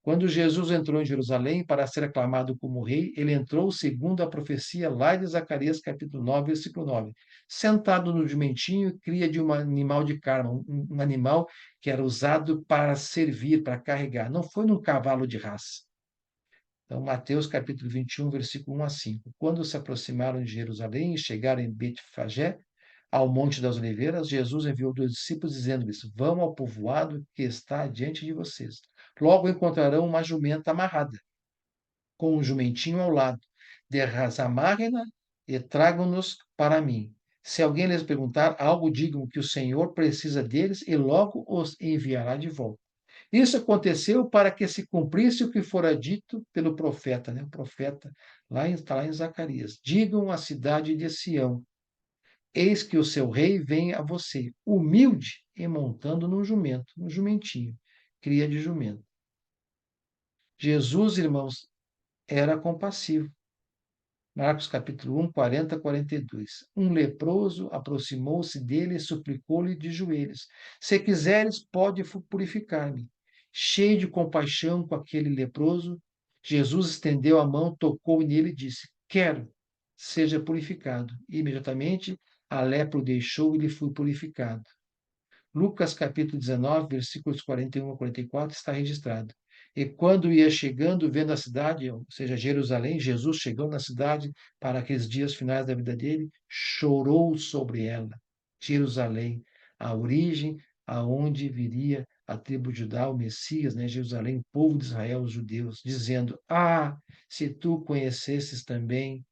Quando Jesus entrou em Jerusalém para ser aclamado como rei, ele entrou segundo a profecia lá de Zacarias, capítulo 9, versículo 9, sentado no jumentinho, cria de um animal de carne, um animal que era usado para servir, para carregar, não foi num cavalo de raça. Então, Mateus capítulo 21, versículo 1 a 5. Quando se aproximaram de Jerusalém e chegaram em Betfagé, ao Monte das Oliveiras, Jesus enviou dois discípulos, dizendo-lhes: Vão ao povoado que está diante de vocês. Logo encontrarão uma jumenta amarrada, com um jumentinho ao lado. Desamarrem-na e tragam-nos para mim. Se alguém lhes perguntar algo, digam que o Senhor precisa deles e logo os enviará de volta. Isso aconteceu para que se cumprisse o que fora dito pelo profeta, né? O profeta, está lá em Zacarias. Digam à cidade de Sião: eis que o seu rei vem a você, humilde e montando num jumento, um jumentinho, cria de jumento. Jesus, irmãos, era compassivo. Marcos capítulo 1, 40 a 42. Um leproso aproximou-se dele e suplicou-lhe de joelhos: se quiseres, pode purificar-me. Cheio de compaixão com aquele leproso, Jesus estendeu a mão, tocou nele e disse: quero, seja purificado. E imediatamente a lepra o deixou e ele foi purificado. Lucas capítulo 19, versículos 41 a 44, está registrado. E quando ia chegando, vendo a cidade, ou seja, Jerusalém, Jesus chegou na cidade para aqueles dias finais da vida dele, chorou sobre ela. Jerusalém, a origem aonde viria a tribo de Judá, o Messias, né? Jerusalém, povo de Israel, os judeus, dizendo: ah, se tu conhecesses também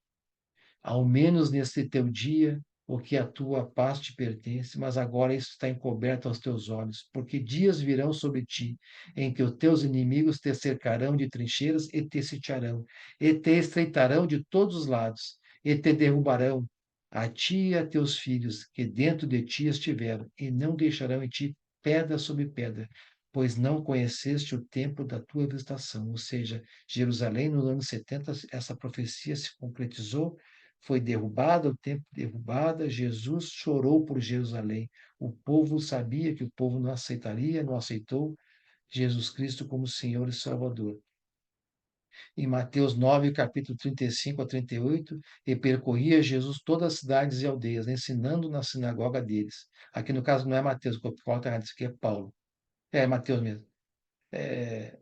ao menos neste teu dia, porque a tua paz te pertence, mas agora isso está encoberto aos teus olhos, porque dias virão sobre ti, em que os teus inimigos te cercarão de trincheiras e te sitiarão, e te estreitarão de todos os lados, e te derrubarão, a ti e a teus filhos, que dentro de ti estiveram, e não deixarão em ti pedra sobre pedra, pois não conheceste o tempo da tua visitação. Ou seja, Jerusalém, no ano 70, essa profecia se concretizou, foi derrubada, o templo derrubada, Jesus chorou por Jerusalém. O povo sabia que o povo não aceitaria, não aceitou Jesus Cristo como Senhor e Salvador. Em Mateus 9, capítulo 35 a 38, e percorria Jesus todas as cidades e aldeias, ensinando na sinagoga deles. Aqui no caso não é Mateus, o Paulo está errado, isso aqui é Paulo. É Mateus mesmo. É,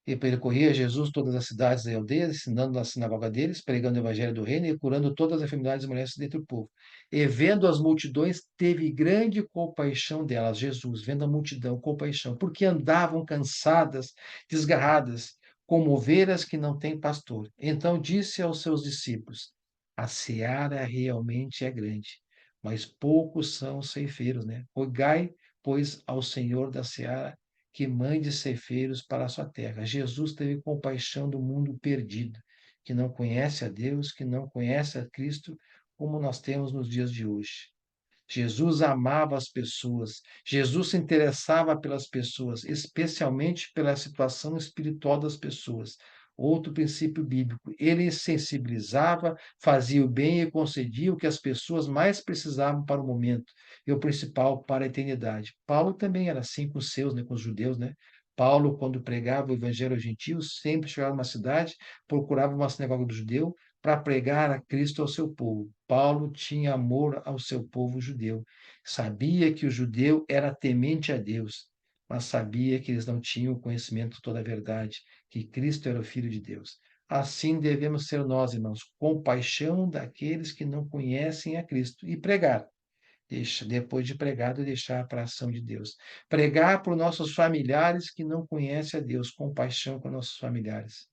e percorria Jesus todas as cidades e aldeias, ensinando na sinagoga deles, pregando o evangelho do reino e curando todas as enfermidades e doenças dentre o povo. E vendo as multidões, teve grande compaixão delas, Jesus, vendo a multidão, compaixão, porque andavam cansadas, desgarradas, como ovelhas que não têm pastor. Então disse aos seus discípulos: a seara realmente é grande, mas poucos são os ceifeiros, né? Rogai, pois, ao Senhor da seara que mande ceifeiros para a sua terra. Jesus teve compaixão do mundo perdido, que não conhece a Deus, que não conhece a Cristo, como nós temos nos dias de hoje. Jesus amava as pessoas, Jesus se interessava pelas pessoas, especialmente pela situação espiritual das pessoas. Outro princípio bíblico, ele sensibilizava, fazia o bem e concedia o que as pessoas mais precisavam para o momento, e o principal para a eternidade. Paulo também era assim com os seus, né, com os judeus, né? Paulo, quando pregava o evangelho aos gentios, sempre chegava numa cidade, procurava uma sinagoga do judeu, para pregar a Cristo ao seu povo. Paulo tinha amor ao seu povo judeu. Sabia que o judeu era temente a Deus, mas sabia que eles não tinham o conhecimento de toda a verdade, que Cristo era o Filho de Deus. Assim devemos ser nós, irmãos, compaixão daqueles que não conhecem a Cristo e pregar. Depois de pregado, deixar para a ação de Deus. Pregar para os nossos familiares que não conhecem a Deus, compaixão com nossos familiares.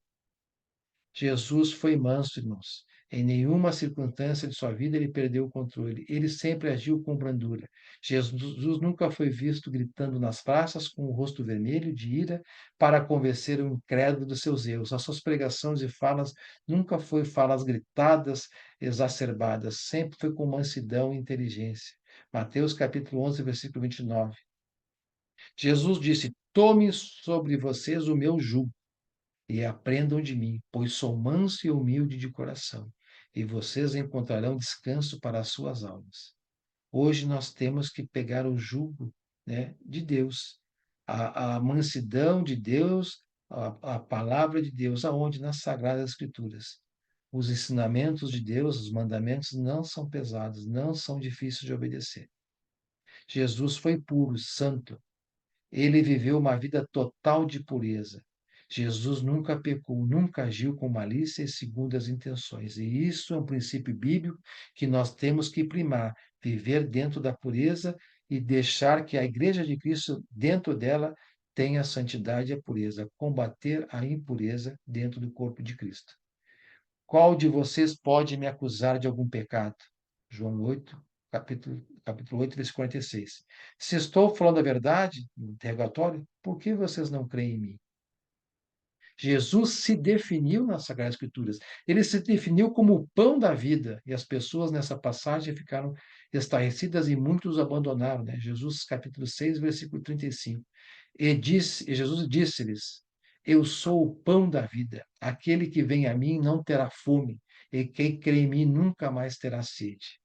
Jesus foi manso, irmãos. Em nenhuma circunstância de sua vida ele perdeu o controle. Ele sempre agiu com brandura. Jesus nunca foi visto gritando nas praças com o rosto vermelho de ira para convencer o incrédulo dos seus erros. As suas pregações e falas nunca foi falas gritadas, exacerbadas. Sempre foi com mansidão e inteligência. Mateus capítulo 11, versículo 29. Jesus disse: tome sobre vocês o meu jugo e aprendam de mim, pois sou manso e humilde de coração, e vocês encontrarão descanso para as suas almas. Hoje nós temos que pegar o jugo, né, de Deus, a mansidão de Deus, a palavra de Deus, aonde? Nas Sagradas Escrituras. Os ensinamentos de Deus, os mandamentos não são pesados, não são difíceis de obedecer. Jesus foi puro, santo, ele viveu uma vida total de pureza. Jesus nunca pecou, nunca agiu com malícia e segundo as intenções. E isso é um princípio bíblico que nós temos que primar, viver dentro da pureza e deixar que a igreja de Cristo, dentro dela, tenha a santidade e a pureza, combater a impureza dentro do corpo de Cristo. Qual de vocês pode me acusar de algum pecado? João 8, capítulo 8, versículo 46. Se estou falando a verdade, no interrogatório, por que vocês não creem em mim? Jesus se definiu nas Sagradas Escrituras. Ele se definiu como o pão da vida, e as pessoas nessa passagem ficaram estarrecidas e muitos o abandonaram, né? Jesus, capítulo 6, versículo 35. E Jesus disse-lhes: Eu sou o pão da vida. Aquele que vem a mim não terá fome, e quem crê em mim nunca mais terá sede.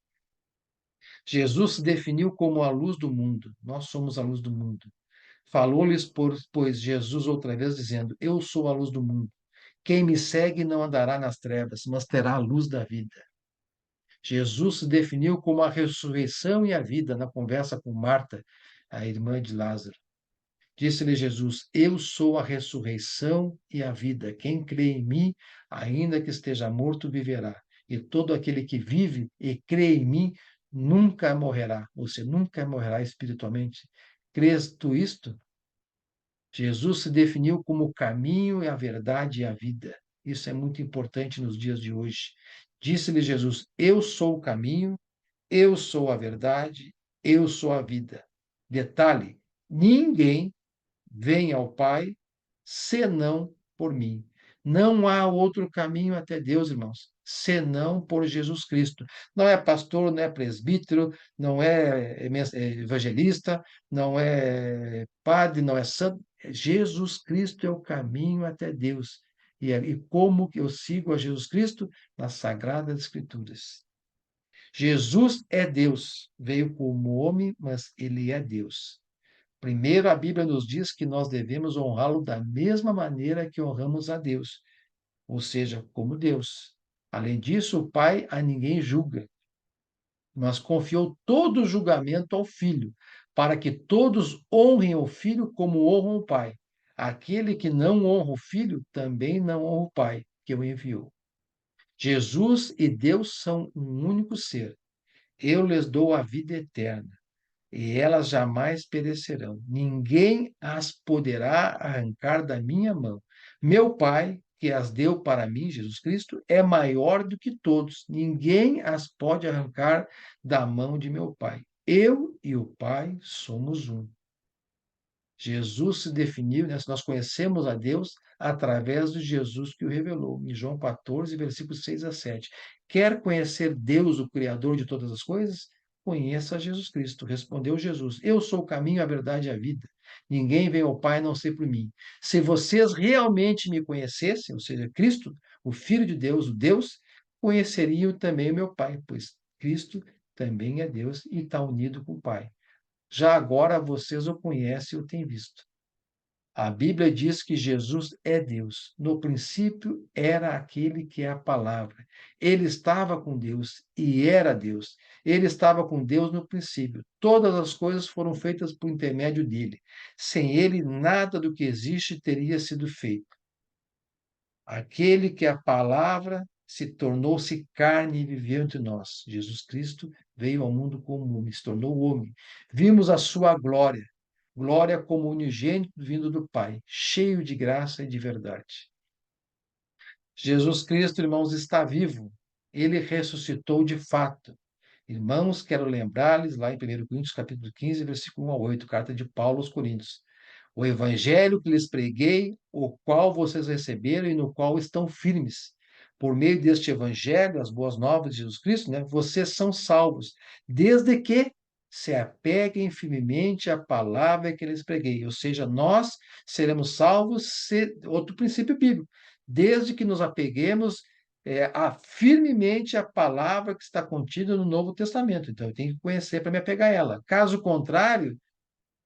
Jesus se definiu como a luz do mundo. Nós somos a luz do mundo. Falou-lhes, pois, Jesus outra vez, dizendo: Eu sou a luz do mundo. Quem me segue não andará nas trevas, mas terá a luz da vida. Jesus se definiu como a ressurreição e a vida na conversa com Marta, a irmã de Lázaro. Disse-lhe Jesus: Eu sou a ressurreição e a vida. Quem crê em mim, ainda que esteja morto, viverá. E todo aquele que vive e crê em mim nunca morrerá. Você nunca morrerá espiritualmente. Crês tu isto? Jesus se definiu como o caminho, a verdade e a vida. Isso é muito importante nos dias de hoje. Disse-lhe Jesus: Eu sou o caminho, eu sou a verdade, eu sou a vida. Detalhe: ninguém vem ao Pai senão por mim. Não há outro caminho até Deus, irmãos, senão por Jesus Cristo. Não é pastor, não é presbítero, não é evangelista, não é padre, não é santo. Jesus Cristo é o caminho até Deus. E como que eu sigo a Jesus Cristo? Nas Sagradas Escrituras. Jesus é Deus, veio como homem, mas ele é Deus. Primeiro, a Bíblia nos diz que nós devemos honrá-lo da mesma maneira que honramos a Deus, ou seja, como Deus. Além disso, o Pai a ninguém julga, mas confiou todo o julgamento ao Filho, para que todos honrem o Filho como honram o Pai. Aquele que não honra o Filho também não honra o Pai que o enviou. Jesus e Deus são um único ser. Eu lhes dou a vida eterna e elas jamais perecerão. Ninguém as poderá arrancar da minha mão. Meu Pai, que as deu para mim, Jesus Cristo, é maior do que todos. Ninguém as pode arrancar da mão de meu Pai. Eu e o Pai somos um. Jesus se definiu, né? Nós conhecemos a Deus através de Jesus que o revelou, em João 14, versículos 6 a 7. Quer conhecer Deus, o Criador de todas as coisas? Conheça Jesus Cristo. Respondeu Jesus: Eu sou o caminho, a verdade e a vida. Ninguém vem ao Pai a não ser por mim. Se vocês realmente me conhecessem, ou seja, Cristo, o Filho de Deus, o Deus, conheceriam também o meu Pai, pois Cristo também é Deus e está unido com o Pai. Já agora vocês o conhecem e o têm visto. A Bíblia diz que Jesus é Deus. No princípio era aquele que é a palavra. Ele estava com Deus e era Deus. Ele estava com Deus no princípio. Todas as coisas foram feitas por intermédio dele. Sem ele, nada do que existe teria sido feito. Aquele que a palavra se tornou-se carne e viveu entre nós. Jesus Cristo veio ao mundo como homem, se tornou homem. Vimos a sua glória, glória como unigênito vindo do Pai, cheio de graça e de verdade. Jesus Cristo, irmãos, está vivo. Ele ressuscitou de fato. Irmãos, quero lembrar-lhes lá em 1 Coríntios, capítulo 15, versículo 1 a 8, carta de Paulo aos Coríntios. O evangelho que lhes preguei, o qual vocês receberam e no qual estão firmes. Por meio deste evangelho, as boas novas de Jesus Cristo, né, vocês são salvos, desde que se apeguem firmemente à palavra que lhes preguei. Ou seja, nós seremos salvos, outro princípio bíblico, desde que nos apeguemos firmemente à palavra que está contida no Novo Testamento. Então, eu tenho que conhecer para me apegar a ela. Caso contrário,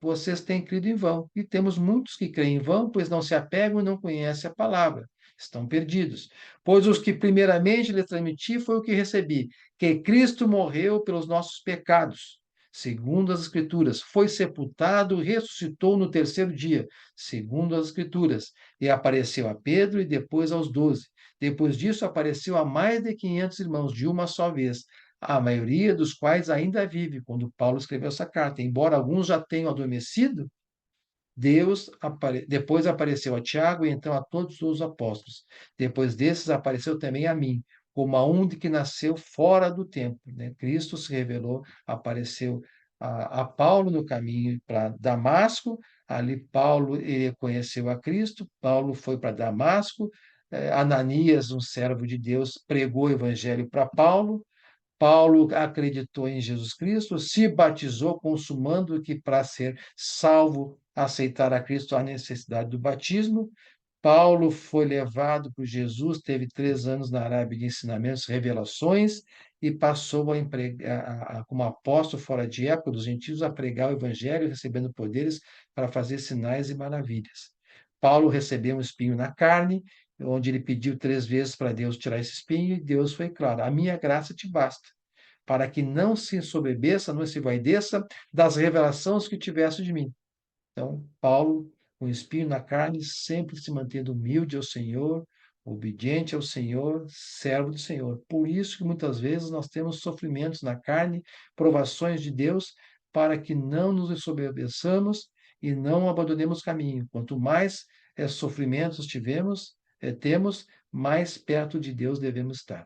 vocês têm crido em vão. E temos muitos que creem em vão, pois não se apegam e não conhecem a palavra. Estão perdidos. Pois os que primeiramente lhes transmiti foi o que recebi, que Cristo morreu pelos nossos pecados, segundo as Escrituras, foi sepultado e ressuscitou no terceiro dia, segundo as Escrituras, e apareceu a Pedro e depois aos 12. Depois disso, apareceu a mais de 500 irmãos de uma só vez, a maioria dos quais ainda vive quando Paulo escreveu essa carta. Embora alguns já tenham adormecido, depois apareceu a Tiago e então a todos os apóstolos. Depois desses apareceu também a mim, como a um de que nasceu fora do tempo, né? Cristo se revelou, apareceu a Paulo no caminho para Damasco. Ali Paulo ele conheceu a Cristo. Paulo foi para Damasco. Ananias, um servo de Deus, pregou o evangelho para Paulo. Paulo acreditou em Jesus Cristo, se batizou, consumando que para ser salvo, aceitar a Cristo, há necessidade do batismo. Paulo foi levado por Jesus, teve 3 anos na Arábia de ensinamentos, revelações, e passou a empregar, como apóstolo fora de época dos gentios, a pregar o evangelho, recebendo poderes para fazer sinais e maravilhas. Paulo recebeu um espinho na carne, onde ele pediu 3 vezes para Deus tirar esse espinho, e Deus foi claro: a minha graça te basta, para que não se ensoberbeça, não se vaideça das revelações que tivesse de mim. Então, Paulo, com o espinho na carne, sempre se mantendo humilde ao Senhor, obediente ao Senhor, servo do Senhor. Por isso que muitas vezes nós temos sofrimentos na carne, provações de Deus, para que não nos ensoberbeçamos e não abandonemos o caminho. Quanto mais sofrimentos temos, mais perto de Deus devemos estar.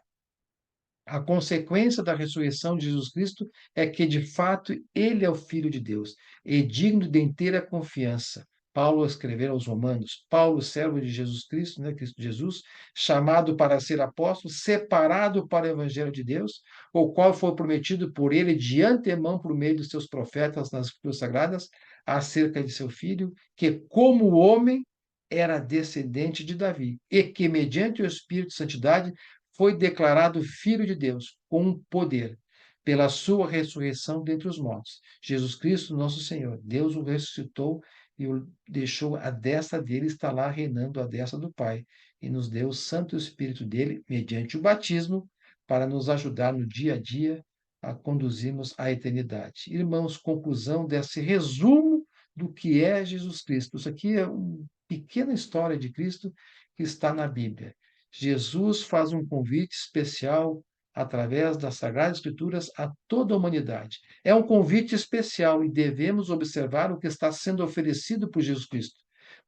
A consequência da ressurreição de Jesus Cristo é que, de fato, ele é o Filho de Deus e digno de inteira confiança. Paulo escreveu aos Romanos, Paulo, servo de Jesus Cristo, né, Cristo Jesus, chamado para ser apóstolo, separado para o Evangelho de Deus, o qual foi prometido por ele de antemão por meio dos seus profetas nas Escrituras Sagradas, acerca de seu filho, que, como homem, era descendente de Davi, e que, mediante o Espírito de Santidade, foi declarado Filho de Deus com poder, pela sua ressurreição dentre os mortos. Jesus Cristo, nosso Senhor, Deus o ressuscitou e o deixou à destra dele, está lá reinando à destra do Pai, e nos deu o Santo Espírito dele, mediante o batismo, para nos ajudar no dia a dia a conduzirmos à eternidade. Irmãos, conclusão desse resumo do que é Jesus Cristo. Isso aqui é uma pequena história de Cristo que está na Bíblia. Jesus faz um convite especial através das Sagradas Escrituras a toda a humanidade. É um convite especial e devemos observar o que está sendo oferecido por Jesus Cristo,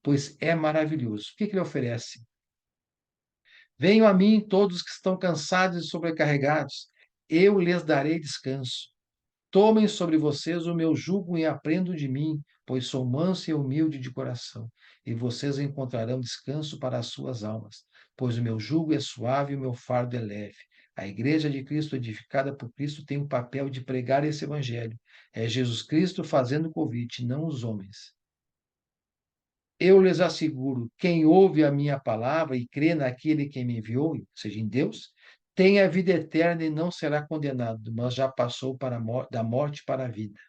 pois é maravilhoso. O que ele oferece? Venham a mim todos que estão cansados e sobrecarregados, eu lhes darei descanso. Tomem sobre vocês o meu jugo e aprendam de mim, pois sou manso e humilde de coração, e vocês encontrarão descanso para as suas almas, pois o meu jugo é suave e o meu fardo é leve. A igreja de Cristo, edificada por Cristo, tem o papel de pregar esse evangelho. É Jesus Cristo fazendo o convite, não os homens. Eu lhes asseguro, quem ouve a minha palavra e crê naquele que me enviou, ou seja, em Deus, tem a vida eterna e não será condenado, mas já passou da morte para a vida.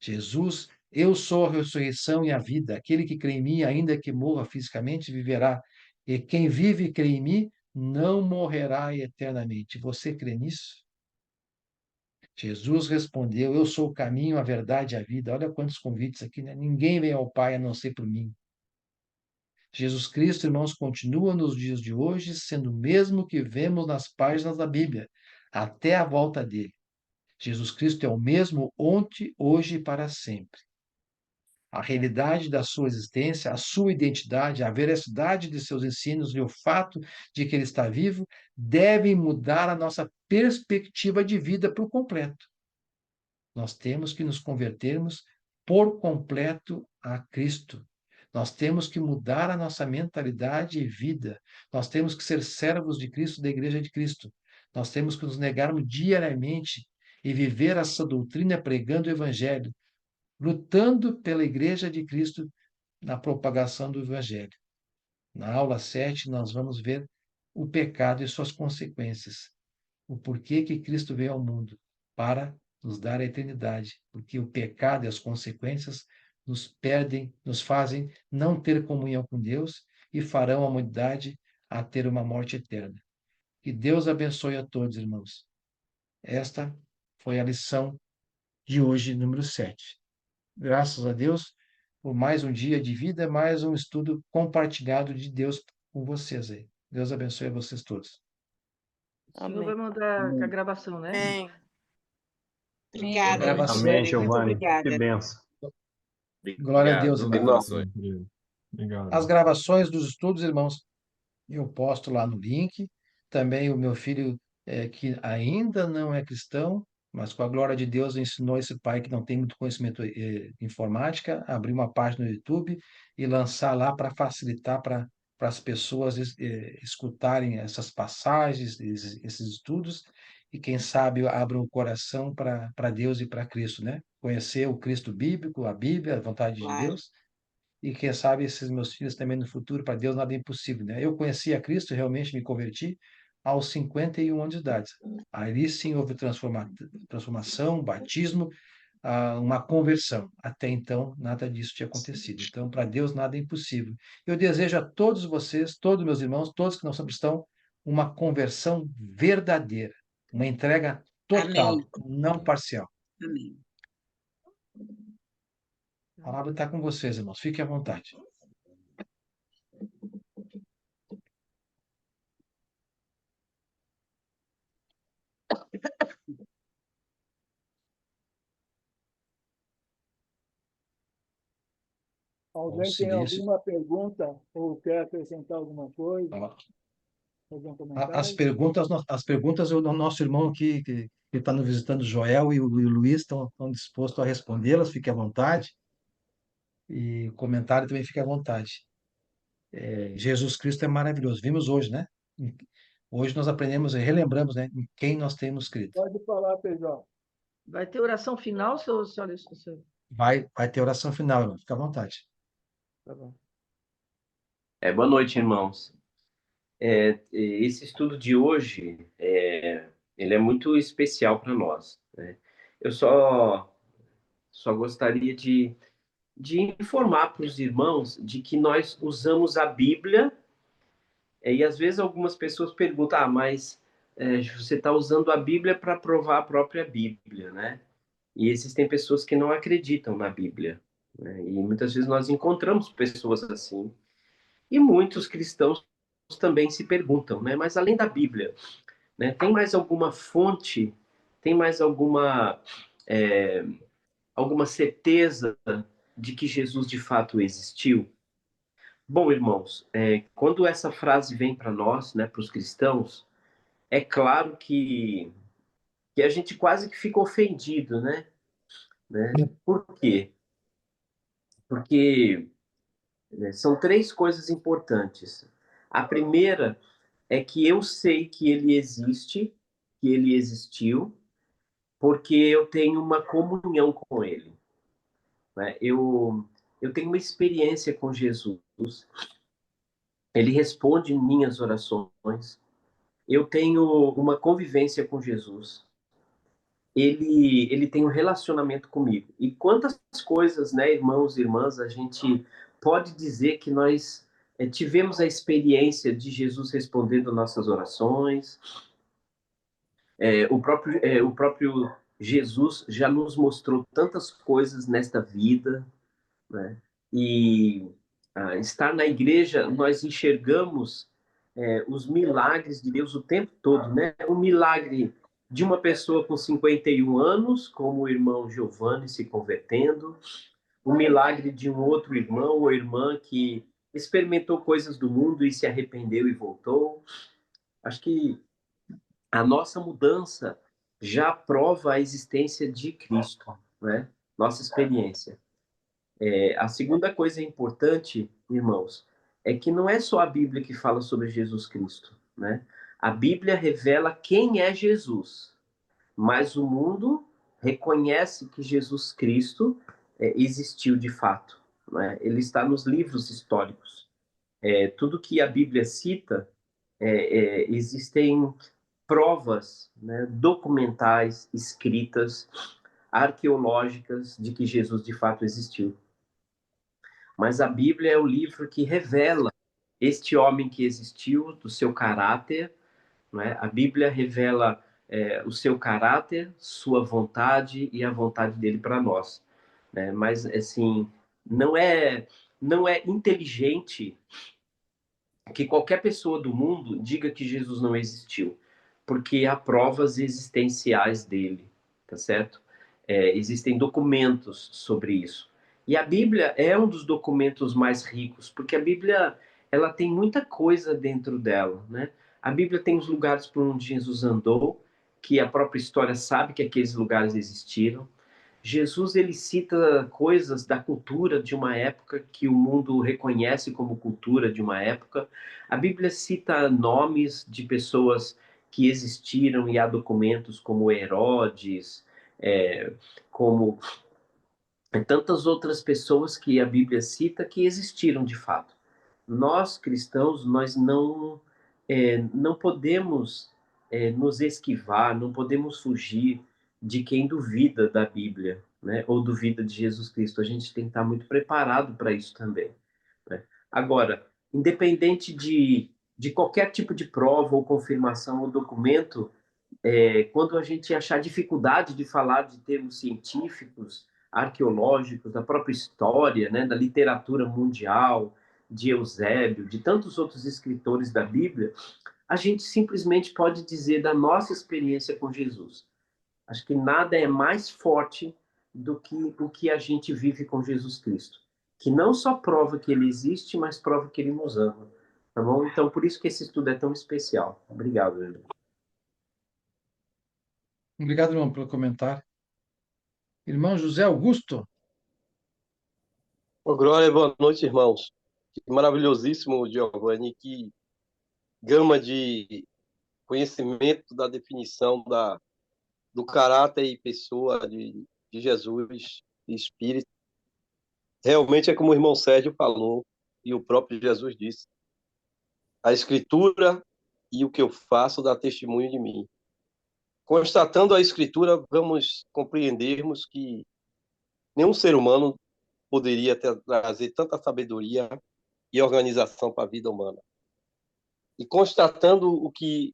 Jesus, eu sou a ressurreição e a vida. Aquele que crê em mim, ainda que morra fisicamente, viverá. E quem vive e crê em mim, não morrerá eternamente. Você crê nisso? Jesus respondeu: eu sou o caminho, a verdade e a vida. Olha quantos convites aqui, né? Ninguém vem ao Pai a não ser por mim. Jesus Cristo, irmãos, continua nos dias de hoje sendo o mesmo que vemos nas páginas da Bíblia, até a volta dele. Jesus Cristo é o mesmo ontem, hoje e para sempre. A realidade da sua existência, a sua identidade, a veracidade de seus ensinos e o fato de que ele está vivo devem mudar a nossa perspectiva de vida por completo. Nós temos que nos convertermos por completo a Cristo. Nós temos que mudar a nossa mentalidade e vida. Nós temos que ser servos de Cristo, da Igreja de Cristo. Nós temos que nos negarmos diariamente e viver essa doutrina pregando o Evangelho, lutando pela Igreja de Cristo na propagação do Evangelho. Na aula 7, nós vamos ver o pecado e suas consequências. O porquê que Cristo veio ao mundo para nos dar a eternidade, porque o pecado e as consequências nos fazem não ter comunhão com Deus e farão a humanidade a ter uma morte eterna. Que Deus abençoe a todos, irmãos. Esta foi a lição de hoje, número 7. Graças a Deus por mais um dia de vida, mais um estudo compartilhado de Deus com vocês aí. Deus abençoe a vocês todos. O senhor vai mandar a gravação, né? Amém. A Obrigada, gravação. missionário. Amém, Muito Giovanni. obrigada. Que benção. Glória a Deus, Deus irmão. abençoe. Obrigado. As gravações dos estudos, irmãos, eu posto lá no link, também o meu filho, que ainda não é cristão, mas com a glória de Deus ensinou esse pai que não tem muito conhecimento informática, a abrir uma página no YouTube e lançar lá para facilitar para as pessoas escutarem essas passagens, esses estudos, e quem sabe abram o coração para Deus e para Cristo, né? Conhecer o Cristo bíblico, a Bíblia, a vontade de Claro. Deus, e quem sabe esses meus filhos também no futuro, para Deus nada é impossível, né? Eu conheci a Cristo, realmente me converti aos 51 anos de idade. Ali sim houve transformação, batismo, uma conversão. Até então, nada disso tinha acontecido. Então, para Deus nada é impossível. Eu desejo a todos vocês, todos meus irmãos, todos que não são cristãos, uma conversão verdadeira, uma entrega total, Amém. não parcial. Amém. A palavra está com vocês, irmãos. Fiquem à vontade. Alguém tem alguma pergunta ou quer acrescentar alguma coisa? Fazer um comentário? As perguntas o nosso irmão aqui, que está nos visitando, Joel e o Luiz, estão dispostos a respondê-las, fique à vontade. E o comentário também fique à vontade. Jesus Cristo é maravilhoso. Vimos hoje, né? Hoje nós aprendemos e relembramos, né, em quem nós temos crido. Pode falar, Pedro. Vai ter oração final, seu... Vai ter oração final, irmão. Fique à vontade. Tá bom. Boa noite, irmãos. Esse estudo de hoje, ele é muito especial para nós, né? Eu só gostaria de informar para os irmãos de que nós usamos a Bíblia, e às vezes algumas pessoas perguntam, mas você está usando a Bíblia para provar a própria Bíblia, né? E existem pessoas que não acreditam na Bíblia, né? E muitas vezes nós encontramos pessoas assim. E muitos cristãos também se perguntam, né? Mas além da Bíblia, né, tem mais alguma fonte, tem mais alguma certeza de que Jesus de fato existiu? Bom, irmãos, quando essa frase vem para nós, né, para os cristãos, é claro que a gente quase que fica ofendido, né? Por quê? Porque são três coisas importantes. A primeira é que eu sei que ele existe, que ele existiu, porque eu tenho uma comunhão com ele, né? Eu tenho uma experiência com Jesus, ele responde minhas orações, eu tenho uma convivência com Jesus, ele tem um relacionamento comigo. E quantas coisas, né, irmãos e irmãs, a gente pode dizer que nós tivemos a experiência de Jesus respondendo nossas orações. O próprio Jesus já nos mostrou tantas coisas nesta vida, né? E estar na igreja, nós enxergamos os milagres de Deus o tempo todo, né? O milagre de uma pessoa com 51 anos, como o irmão Giovanni se convertendo, o milagre de um outro irmão ou irmã que experimentou coisas do mundo e se arrependeu e voltou. Acho que a nossa mudança já prova a existência de Cristo, né? Nossa experiência. A segunda coisa importante, irmãos, é que não é só a Bíblia que fala sobre Jesus Cristo, né? A Bíblia revela quem é Jesus, mas o mundo reconhece que Jesus Cristo existiu de fato, né? Ele está nos livros históricos. Tudo que a Bíblia cita, existem provas, né, documentais, escritas, arqueológicas de que Jesus de fato existiu. Mas a Bíblia é o livro que revela este homem que existiu, do seu caráter, né? A Bíblia revela o seu caráter, sua vontade e a vontade dele para nós, né? Mas assim, não é inteligente que qualquer pessoa do mundo diga que Jesus não existiu, porque há provas existenciais dele, tá certo? Existem documentos sobre isso. E a Bíblia é um dos documentos mais ricos, porque a Bíblia ela tem muita coisa dentro dela, né? A Bíblia tem os lugares por onde Jesus andou, que a própria história sabe que aqueles lugares existiram. Jesus, ele cita coisas da cultura de uma época que o mundo reconhece como cultura de uma época. A Bíblia cita nomes de pessoas que existiram e há documentos como Herodes, como tantas outras pessoas que a Bíblia cita que existiram de fato. Nós, cristãos, nós não podemos nos esquivar, não podemos fugir de quem duvida da Bíblia, né? Ou duvida de Jesus Cristo. A gente tem que estar muito preparado para isso também, né? Agora, independente de qualquer tipo de prova ou confirmação ou documento, quando a gente achar dificuldade de falar de termos científicos, arqueológicos, da própria história, né, da literatura mundial, de Eusébio, de tantos outros escritores da Bíblia, a gente simplesmente pode dizer da nossa experiência com Jesus. Acho que nada é mais forte do que o que a gente vive com Jesus Cristo, que não só prova que ele existe, mas prova que ele nos ama. Tá bom? Então, por isso que esse estudo é tão especial. Obrigado, Edu. Obrigado, irmão, pelo comentário. Irmão José Augusto. Ô, Glória, boa noite, irmãos. Que maravilhosíssimo, Giovanni, que gama de conhecimento da definição do caráter e pessoa de Jesus e Espírito. Realmente é como o irmão Sérgio falou, e o próprio Jesus disse: a Escritura e o que eu faço dá testemunho de mim. Constatando a Escritura, vamos compreendermos que nenhum ser humano poderia trazer tanta sabedoria e organização para a vida humana. E constatando o que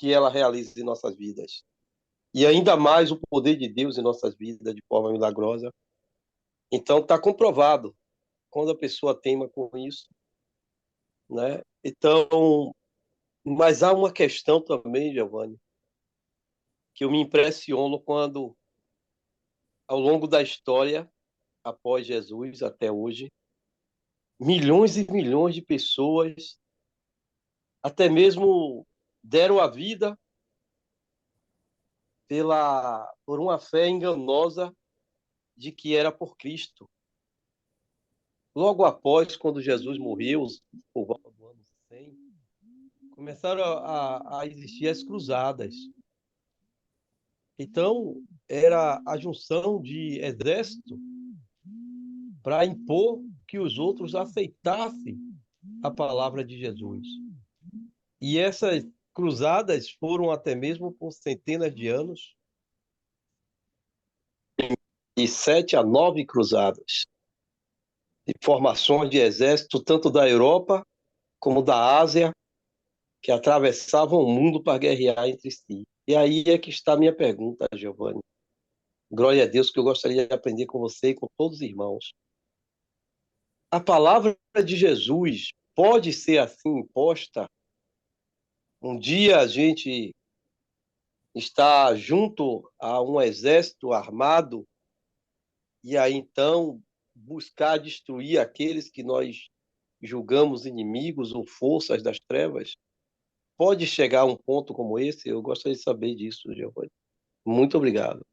ela realiza em nossas vidas. E ainda mais o poder de Deus em nossas vidas de forma milagrosa. Então, está comprovado quando a pessoa teima com isso, né? Então, mas há uma questão também, Giovanni, que eu me impressiono quando, ao longo da história, após Jesus até hoje, milhões e milhões de pessoas até mesmo deram a vida por uma fé enganosa de que era por Cristo. Logo após, quando Jesus morreu, por volta do ano 100, começaram a existir as cruzadas. Então, era a junção de exército para impor que os outros aceitassem a palavra de Jesus. E essas cruzadas foram até mesmo por centenas de anos, de 7 a 9 cruzadas, de formações de exército, tanto da Europa como da Ásia, que atravessavam o mundo para guerrear entre si. E aí é que está a minha pergunta, Giovanni. Glória a Deus, que eu gostaria de aprender com você e com todos os irmãos. A palavra de Jesus pode ser assim imposta? Um dia a gente está junto a um exército armado e aí então buscar destruir aqueles que nós julgamos inimigos ou forças das trevas? Pode chegar a um ponto como esse? Eu gostaria de saber disso, Giovanni. Muito obrigado.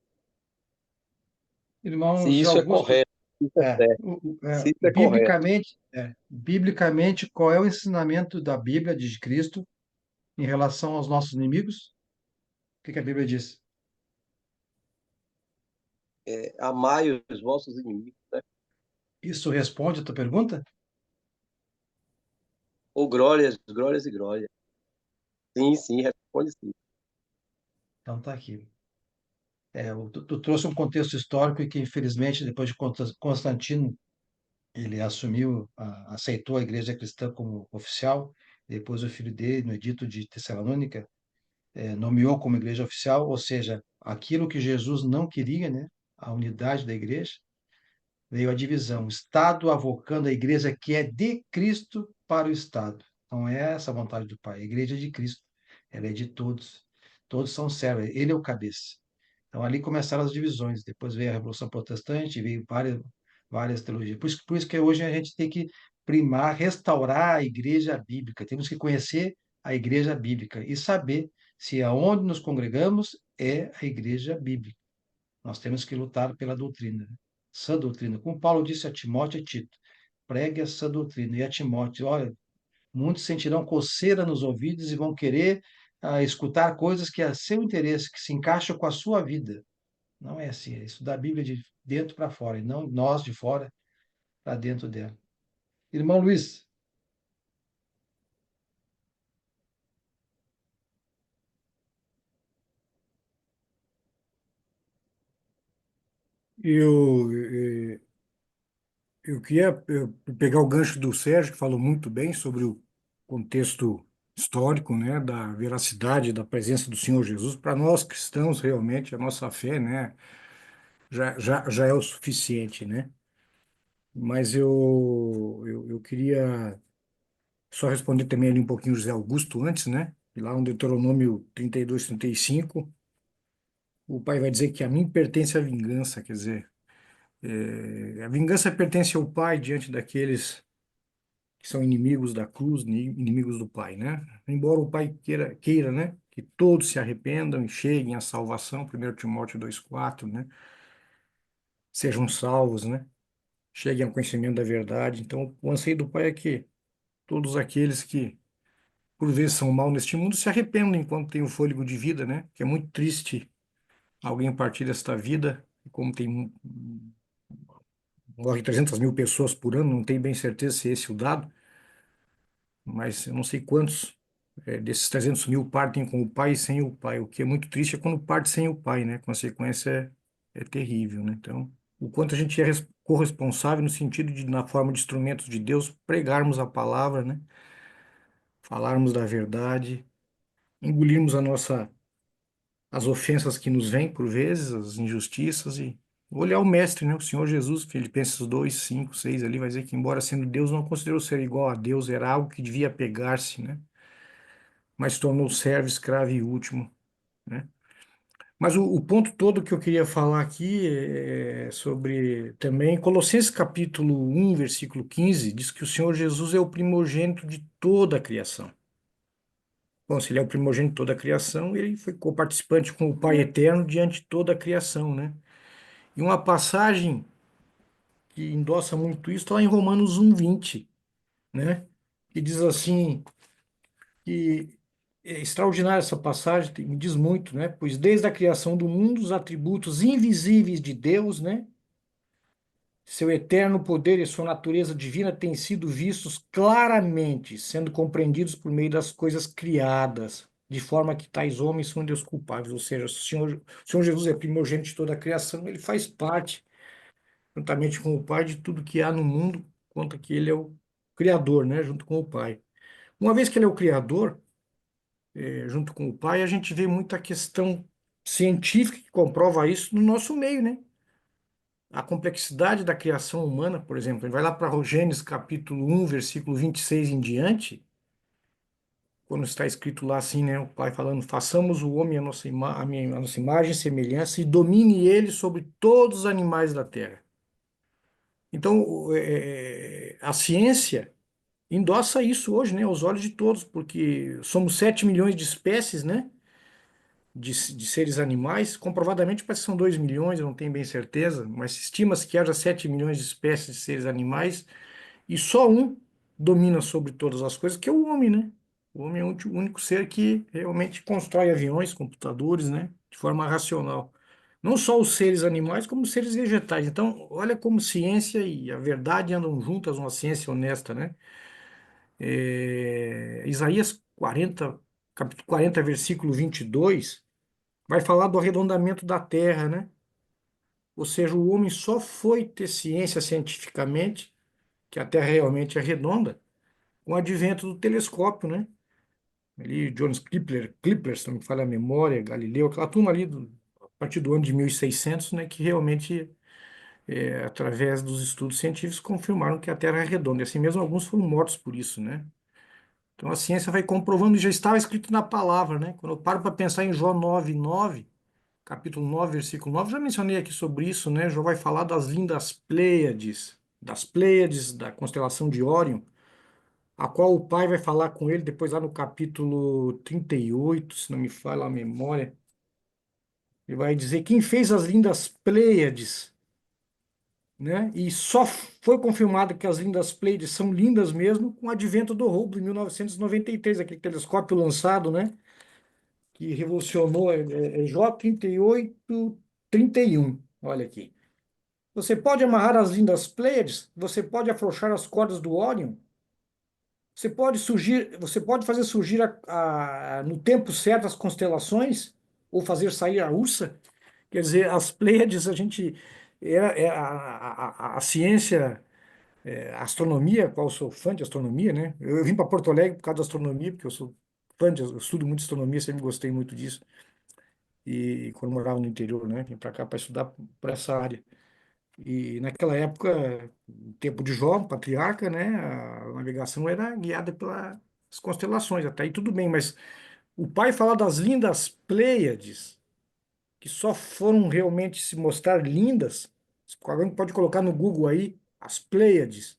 Irmão Se José isso é Augusto, correto, se isso é certo, se isso é correto. biblicamente, qual é o ensinamento da Bíblia de Cristo em relação aos nossos inimigos? O que a Bíblia diz? Amai os vossos inimigos, né? Isso responde a tua pergunta? Ou glórias, glórias e glórias. Sim, sim, responde sim. Então tá aqui. Tu trouxe um contexto histórico e que, infelizmente, depois de Constantino, ele aceitou a Igreja Cristã como oficial. Depois o filho dele, no Edito de Tessalônica, nomeou como igreja oficial, ou seja, aquilo que Jesus não queria, né? A unidade da igreja, veio a divisão. O Estado avocando a igreja que é de Cristo para o Estado. Não é essa a vontade do Pai. A igreja é de Cristo. Ela é de todos. Todos são servos. Ele é o cabeça. Então, ali começaram as divisões. Depois veio a Revolução Protestante, veio várias teologias. Por isso que hoje a gente tem que primar, restaurar a igreja bíblica. Temos que conhecer a igreja bíblica e saber se aonde nos congregamos é a igreja bíblica. Nós temos que lutar pela doutrina, né? Sã doutrina. Como Paulo disse a Timóteo e Tito, pregue a sã doutrina. E a Timóteo, olha, muitos sentirão coceira nos ouvidos e vão querer escutar coisas que é seu interesse, que se encaixam com a sua vida. Não é assim, é estudar a Bíblia de dentro para fora, e não nós de fora para dentro dela. Irmão Luiz, Eu, eu queria pegar o gancho do Sérgio, que falou muito bem sobre o contexto histórico, né, da veracidade da presença do Senhor Jesus. Para nós cristãos, realmente, a nossa fé, né, já é o suficiente, né? Mas eu queria só responder também ali um pouquinho o José Augusto antes, né? E lá no Deuteronômio 32, 35, o pai vai dizer que a mim pertence a vingança, quer dizer, a vingança pertence ao pai diante daqueles que são inimigos da cruz, inimigos do pai, né? Embora o pai queira, né? Que todos se arrependam e cheguem à salvação, 1 Timóteo 2,4, né? Sejam salvos, né? Cheguem ao conhecimento da verdade. Então, o anseio do pai é que todos aqueles que por vezes são mal neste mundo se arrependam enquanto tem o fôlego de vida, né? Que é muito triste alguém partir desta vida, como tem morre 300 mil pessoas por ano, não tenho bem certeza se é esse o dado, mas eu não sei quantos desses 300 mil partem com o pai e sem o pai. O que é muito triste é quando parte sem o pai, né? A consequência é terrível, né? Então, o quanto a gente é corresponsável no sentido de, na forma de instrumentos de Deus, pregarmos a palavra, né? Falarmos da verdade, engolirmos as ofensas que nos vêm por vezes, as injustiças e olhar o mestre, né? O Senhor Jesus, Filipenses 2, 5, 6 ali vai dizer que embora sendo Deus, não considerou ser igual a Deus, era algo que devia pegar-se, né? Mas tornou servo, escravo e último, né? Mas o ponto todo que eu queria falar aqui é sobre também Colossenses capítulo 1, versículo 15, diz que o Senhor Jesus é o primogênito de toda a criação. Bom, se ele é o primogênito de toda a criação, ele foi coparticipante com o Pai eterno diante de toda a criação, né? E uma passagem que endossa muito isso está lá em Romanos 1:20, né? Que diz assim, que é extraordinária essa passagem, me diz muito, né? Pois desde a criação do mundo, os atributos invisíveis de Deus, né? Seu eterno poder e sua natureza divina têm sido vistos claramente, sendo compreendidos por meio das coisas criadas, de forma que tais homens são Deus culpáveis. Ou seja, o Senhor Jesus é primogênito de toda a criação, ele faz parte, juntamente com o Pai, de tudo que há no mundo, quanto que ele é o Criador, né? Junto com o Pai. Uma vez que ele é o Criador, junto com o Pai, a gente vê muita questão científica que comprova isso no nosso meio, né? A complexidade da criação humana, por exemplo, ele vai lá para Gênesis capítulo 1, versículo 26 em diante, quando está escrito lá assim, né, o Pai falando, façamos o homem a nossa imagem e semelhança e domine ele sobre todos os animais da terra. Então, a ciência endossa isso hoje, né, aos olhos de todos, porque somos 7 milhões de espécies, né, de seres animais, comprovadamente parece que são 2 milhões, eu não tenho bem certeza, mas estima-se que haja 7 milhões de espécies de seres animais e só um domina sobre todas as coisas, que é o homem, né? O homem é o único ser que realmente constrói aviões, computadores, né? De forma racional. Não só os seres animais, como os seres vegetais. Então, olha como ciência e a verdade andam juntas, uma ciência honesta, né? Isaías 40, capítulo 40, versículo 22 vai falar do arredondamento da Terra, né? Ou seja, o homem só foi ter ciência cientificamente que a Terra realmente é redonda com o advento do telescópio, né? Ali, Johannes Kepler, se não me falha a memória, Galileu, aquela turma ali, a partir do ano de 1600, né? Que realmente, através dos estudos científicos, confirmaram que a Terra é redonda. E assim mesmo, alguns foram mortos por isso, né? Então a ciência vai comprovando, e já estava escrito na palavra, né? Quando eu paro para pensar em Jó 9:9, capítulo 9, versículo 9, já mencionei aqui sobre isso, né? Jó vai falar das lindas Pleiades, das Pleiades, da constelação de Órion, a qual o pai vai falar com ele depois lá no capítulo 38, se não me falha a memória. Ele vai dizer quem fez as lindas Pleiades, né? E só foi confirmado que as lindas Pleiades são lindas mesmo com o advento do Hubble em 1993, aquele telescópio lançado, né? Que revolucionou J3831. Olha aqui. Você pode amarrar as lindas Pleiades, você pode afrouxar as cordas do Órion, você pode fazer surgir no tempo certo as constelações, ou fazer sair a Ursa. Quer dizer, as Pleiades, a gente. A ciência, a astronomia, qual eu sou fã de astronomia, né? Eu vim para Porto Alegre por causa da astronomia, porque eu estudo muito astronomia, sempre gostei muito disso. E quando eu morava no interior, né? Vim para cá para estudar por essa área. E naquela época, tempo de Jó, patriarca, né? A navegação era guiada pelas constelações, até aí tudo bem, mas o pai fala das lindas Pleiades, que só foram realmente se mostrar lindas. Alguém pode colocar no Google aí as Pleiades.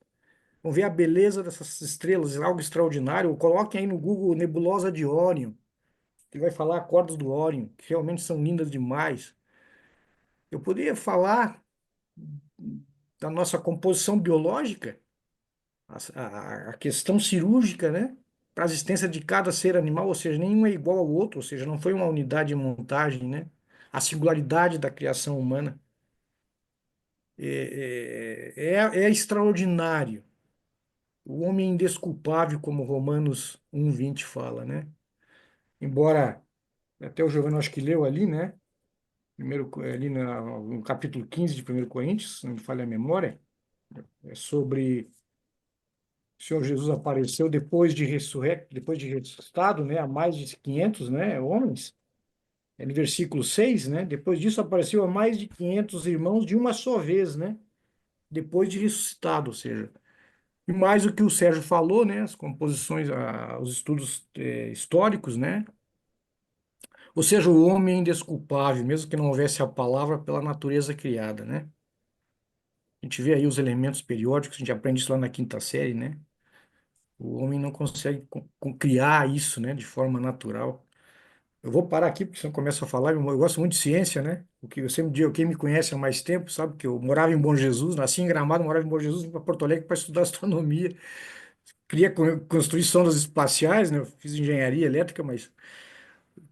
Vão ver a beleza dessas estrelas, algo extraordinário. Ou coloquem aí no Google Nebulosa de Órion, que vai falar cordas do Órion, que realmente são lindas demais. Eu poderia falar da nossa composição biológica, a questão cirúrgica, né? Para a existência de cada ser animal, ou seja, nenhum é igual ao outro, ou seja, não foi uma unidade de montagem, né? A singularidade da criação humana é extraordinário. O homem é indesculpável, como Romanos 1:20 fala, né? Embora até o Giovanni acho que leu ali, né? Primeiro, ali no capítulo 15 de 1 Coríntios, se não me falha a memória, é sobre o Senhor Jesus apareceu depois de ressuscitado, né, a mais de 500, né, homens. É no versículo 6, né? Depois disso apareceu a mais de 500 irmãos de uma só vez, né? Depois de ressuscitado, ou seja, e mais o que o Sérgio falou, né, as composições, os estudos históricos, né? Ou seja, o homem é indesculpável, mesmo que não houvesse a palavra pela natureza criada, né? A gente vê aí os elementos periódicos, a gente aprende isso lá na quinta série, né? O homem não consegue criar isso, né, de forma natural. Eu vou parar aqui, porque senão começa a falar. Eu gosto muito de ciência, né? O que eu sempre digo, quem me conhece há mais tempo sabe que eu morava em Bom Jesus, nasci em Gramado, morava em Bom Jesus, vim para Porto Alegre para estudar astronomia. Queria construir sondas espaciais, né? Eu fiz engenharia elétrica, mas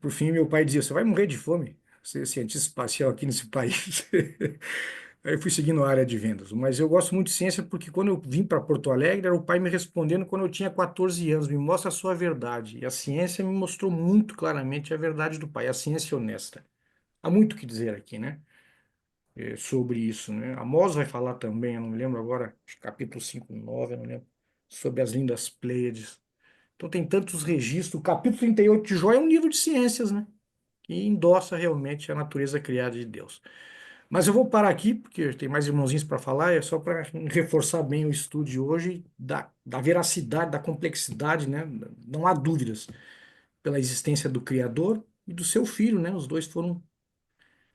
por fim meu pai dizia: você vai morrer de fome, ser cientista espacial aqui nesse país. Aí eu fui seguindo a área de vendas. Mas eu gosto muito de ciência porque quando eu vim para Porto Alegre, era o pai me respondendo quando eu tinha 14 anos, me mostra a sua verdade. E a ciência me mostrou muito claramente a verdade do pai, a ciência honesta. Há muito o que dizer aqui, né? Sobre isso, né? Amós vai falar também, eu não me lembro agora, acho que capítulo 5, 9, eu não lembro, sobre as lindas Pleiades. Então tem tantos registros. O capítulo 38 de Jó é um livro de ciências, né? Que endossa realmente a natureza criada de Deus. Mas eu vou parar aqui, porque tem mais irmãozinhos para falar, é só para reforçar bem o estudo de hoje, da veracidade, da complexidade, né? Não há dúvidas pela existência do Criador e do seu Filho, né? Os dois foram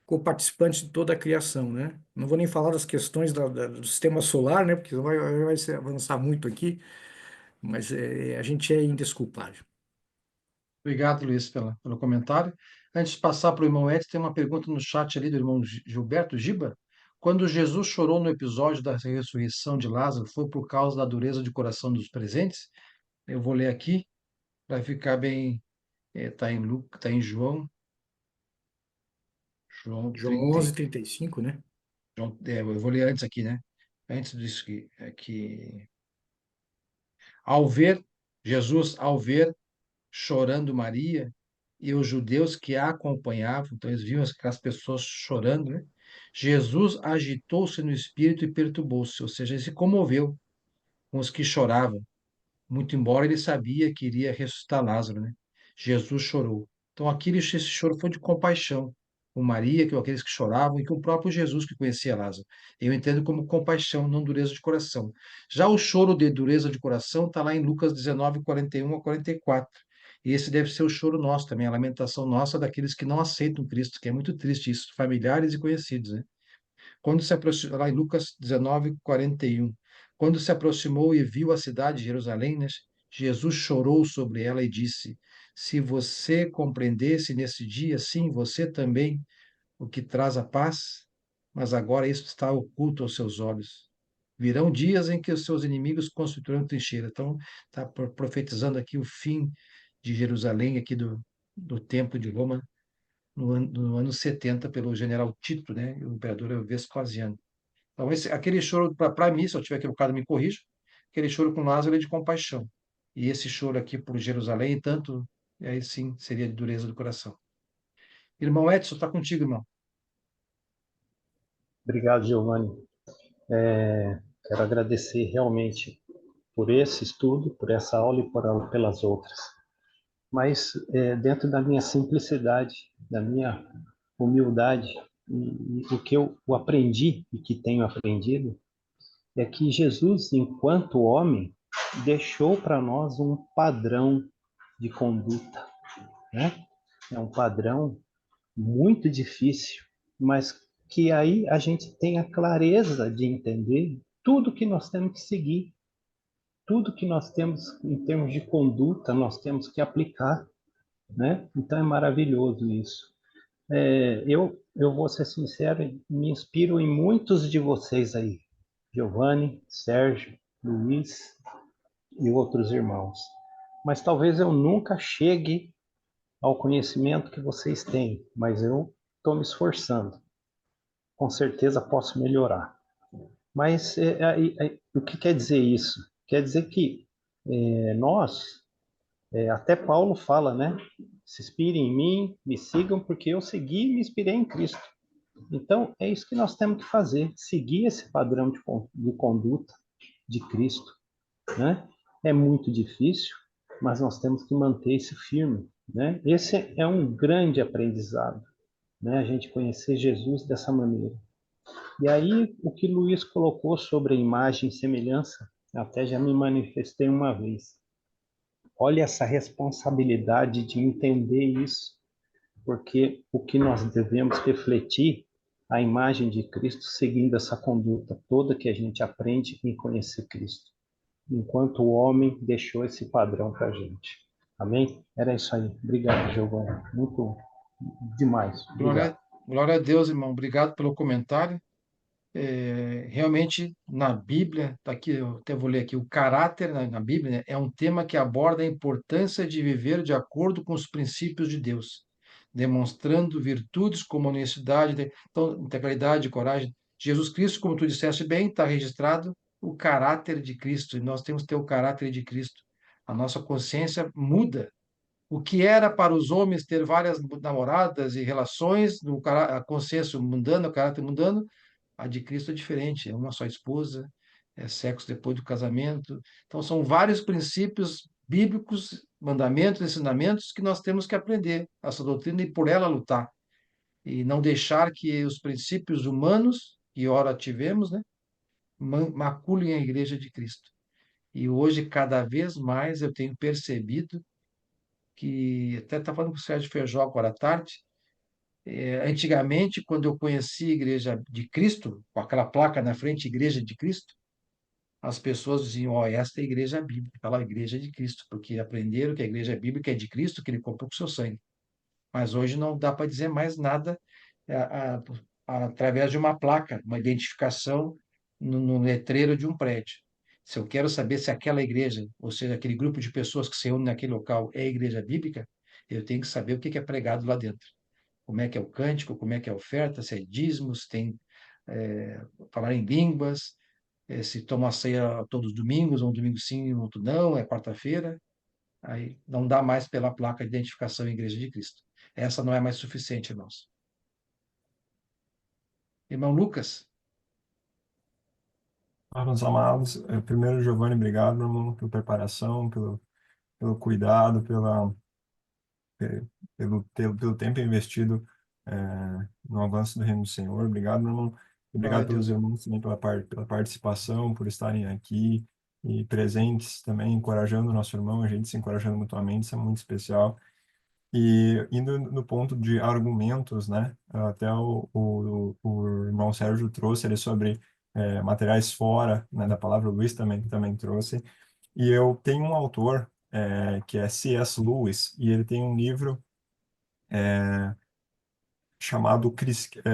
co-participantes de toda a criação, né? Não vou nem falar das questões do sistema solar, né? Porque vai se avançar muito aqui, mas a gente é indesculpável. Obrigado, Luiz, pelo comentário. Antes de passar para o irmão Edson, tem uma pergunta no chat ali do irmão Gilberto Giba. Quando Jesus chorou no episódio da ressurreição de Lázaro, foi por causa da dureza de coração dos presentes? Eu vou ler aqui para ficar bem. Está em Lucas, está em João João 30, 11:35, né? eu vou ler antes aqui, né? Antes disso ao ver ao ver chorando Maria e os judeus que a acompanhavam, então eles viam aquelas pessoas chorando, né? Jesus agitou-se no espírito e perturbou-se, ou seja, ele se comoveu com os que choravam, muito embora ele sabia que iria ressuscitar Lázaro, né? Jesus chorou. Então, esse choro foi de compaixão com Maria, com aqueles que choravam, e com o próprio Jesus que conhecia Lázaro. Eu entendo como compaixão, não dureza de coração. Já o choro de dureza de coração está lá em Lucas 19, 41 a 44. E esse deve ser o choro nosso também, a lamentação nossa daqueles que não aceitam Cristo, que é muito triste isso, familiares e conhecidos, né? Quando se aproximou, lá em Lucas 19, 41, quando se aproximou e viu a cidade de Jerusalém, né, Jesus chorou sobre ela e disse: Se você compreendesse nesse dia, sim, você também, o que traz a paz, mas agora isso está oculto aos seus olhos. Virão dias em que os seus inimigos constituirão trincheira. Então, está profetizando aqui o fim de Jerusalém, aqui do Templo de Roma, no ano 70, pelo general Tito, né? O imperador Vespasiano. Então, aquele choro, para mim, se eu estiver equivocado, me corrija, aquele choro com Lázaro é de compaixão. E esse choro aqui por Jerusalém, tanto, aí sim, seria de dureza do coração. Irmão Edson, está contigo, irmão. Obrigado, Giovanni. Quero agradecer realmente por esse estudo, por essa aula e pelas outras. Mas dentro da minha simplicidade, da minha humildade, e o que eu aprendi e que tenho aprendido, é que Jesus, enquanto homem, deixou para nós um padrão de conduta, né? É um padrão muito difícil, mas que aí a gente tem a clareza de entender tudo que nós temos que seguir, tudo que nós temos em termos de conduta, nós temos que aplicar, né? Então é maravilhoso isso. Eu vou ser sincero, me inspiro em muitos de vocês aí, Giovanni, Sérgio, Luiz e outros irmãos. Mas talvez eu nunca chegue ao conhecimento que vocês têm, mas eu estou me esforçando. Com certeza posso melhorar. Mas o que quer dizer isso? Quer dizer que nós, até Paulo fala, né? Se inspirem em mim, me sigam, porque eu segui e me inspirei em Cristo. Então, é isso que nós temos que fazer, seguir esse padrão de conduta de Cristo, né? É muito difícil, mas nós temos que manter isso firme, né? Esse é um grande aprendizado, né? A gente conhecer Jesus dessa maneira. E aí, o que Luiz colocou sobre a imagem e semelhança, até já me manifestei uma vez. Olha essa responsabilidade de entender isso, porque o que nós devemos refletir a imagem de Cristo seguindo essa conduta toda que a gente aprende em conhecer Cristo, enquanto o homem deixou esse padrão para a gente. Amém? Era isso aí. Obrigado, Giovanni. Muito demais. Obrigado. Glória a Deus, irmão. Obrigado pelo comentário. Realmente, na Bíblia, tá aqui, eu até vou ler aqui, o caráter na Bíblia, né, é um tema que aborda a importância de viver de acordo com os princípios de Deus, demonstrando virtudes como honestidade, então, integridade, coragem. Jesus Cristo, como tu disseste bem, está registrado o caráter de Cristo, e nós temos que ter o caráter de Cristo. A nossa consciência muda. O que era para os homens ter várias namoradas e relações, a consciência mundana, o caráter mundano, a de Cristo é diferente, é uma só esposa, é sexo depois do casamento. Então, são vários princípios bíblicos, mandamentos, ensinamentos que nós temos que aprender essa doutrina e por ela lutar. E não deixar que os princípios humanos, que ora tivemos, né, maculem a igreja de Cristo. E hoje, cada vez mais, eu tenho percebido que, até estava falando com o Sérgio Feijó agora à tarde, antigamente, quando eu conheci a Igreja de Cristo, com aquela placa na frente, Igreja de Cristo, as pessoas diziam, ó, esta é a Igreja Bíblica, aquela Igreja de Cristo, porque aprenderam que a Igreja Bíblica é de Cristo, que ele comprou com seu sangue. Mas hoje não dá para dizer mais nada através de uma placa, uma identificação no letreiro de um prédio. Se eu quero saber se aquela igreja, ou seja, aquele grupo de pessoas que se reúne naquele local é a Igreja Bíblica, eu tenho que saber o que é pregado lá dentro. Como é que é o cântico, como é que é a oferta, se é dízimo, se tem falar em línguas, se toma a ceia todos os domingos, ou um domingo sim, outro não, é quarta-feira. Aí não dá mais pela placa de identificação em Igreja de Cristo. Essa não é mais suficiente, irmãos. Irmão Lucas? Meus amados, primeiro, Giovanni, obrigado, meu irmão, pela preparação, pelo cuidado, pelo tempo investido no avanço do reino do Senhor. Obrigado, meu irmão. Obrigado pelos irmãos também pela participação, por estarem aqui e presentes também, encorajando o nosso irmão, a gente se encorajando mutuamente, isso é muito especial. E indo no ponto de argumentos, né? Até o irmão Sérgio trouxe ali sobre materiais fora, né, da palavra, o Luiz também trouxe. E eu tenho um autor que é C.S. Lewis, e ele tem um livro chamado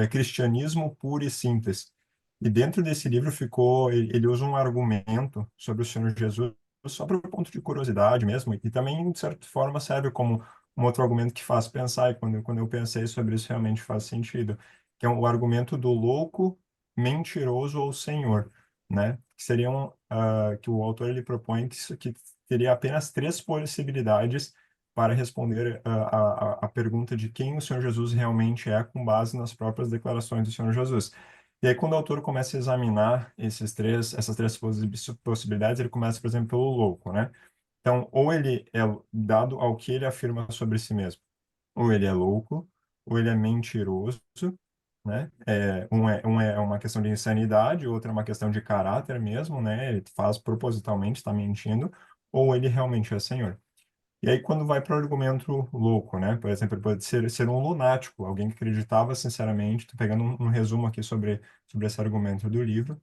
Cristianismo Puro e Simples. E dentro desse livro ele usa um argumento sobre o Senhor Jesus, só para o ponto de curiosidade mesmo, e também, de certa forma, serve como um outro argumento que faz pensar, e quando eu pensei sobre isso, realmente faz sentido, que é o argumento do louco, mentiroso ou senhor, né? Que seriam, que o autor ele propõe que teria apenas três possibilidades para responder a pergunta de quem o Senhor Jesus realmente é, com base nas próprias declarações do Senhor Jesus. E aí, quando o autor começa a examinar essas três possibilidades, ele começa, por exemplo, pelo louco, né? Então, ou ele é dado ao que ele afirma sobre si mesmo, ou ele é louco, ou ele é mentiroso, né? Um é uma questão de insanidade, outro é uma questão de caráter mesmo, né? Ele faz propositalmente, está mentindo, ou ele realmente é Senhor. E aí, quando vai para o argumento louco, né? Por exemplo, ele pode ser um lunático, alguém que acreditava sinceramente, estou pegando um resumo aqui sobre esse argumento do livro,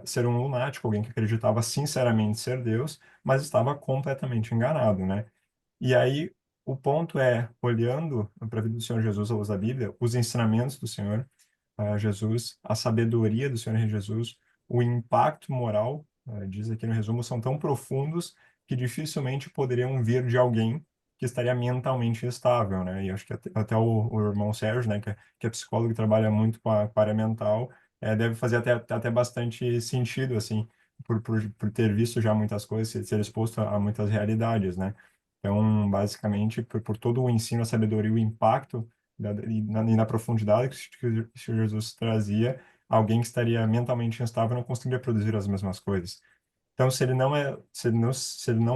ser um lunático, alguém que acreditava sinceramente ser Deus, mas estava completamente enganado, né? E aí, o ponto é, olhando para a vida do Senhor Jesus à luz da Bíblia, os ensinamentos do Senhor Jesus, a sabedoria do Senhor Jesus, o impacto moral, diz aqui no resumo, são tão profundos que dificilmente poderiam vir de alguém que estaria mentalmente estável, né? E acho que até o irmão Sérgio, né, que é psicólogo e trabalha muito com a área mental, deve fazer até bastante sentido, assim, por ter visto já muitas coisas, ser exposto a muitas realidades, né? Então, basicamente, por todo o ensino, a sabedoria e o impacto e na profundidade que o Senhor Jesus trazia, alguém que estaria mentalmente instável não conseguiria produzir as mesmas coisas. Então, se ele não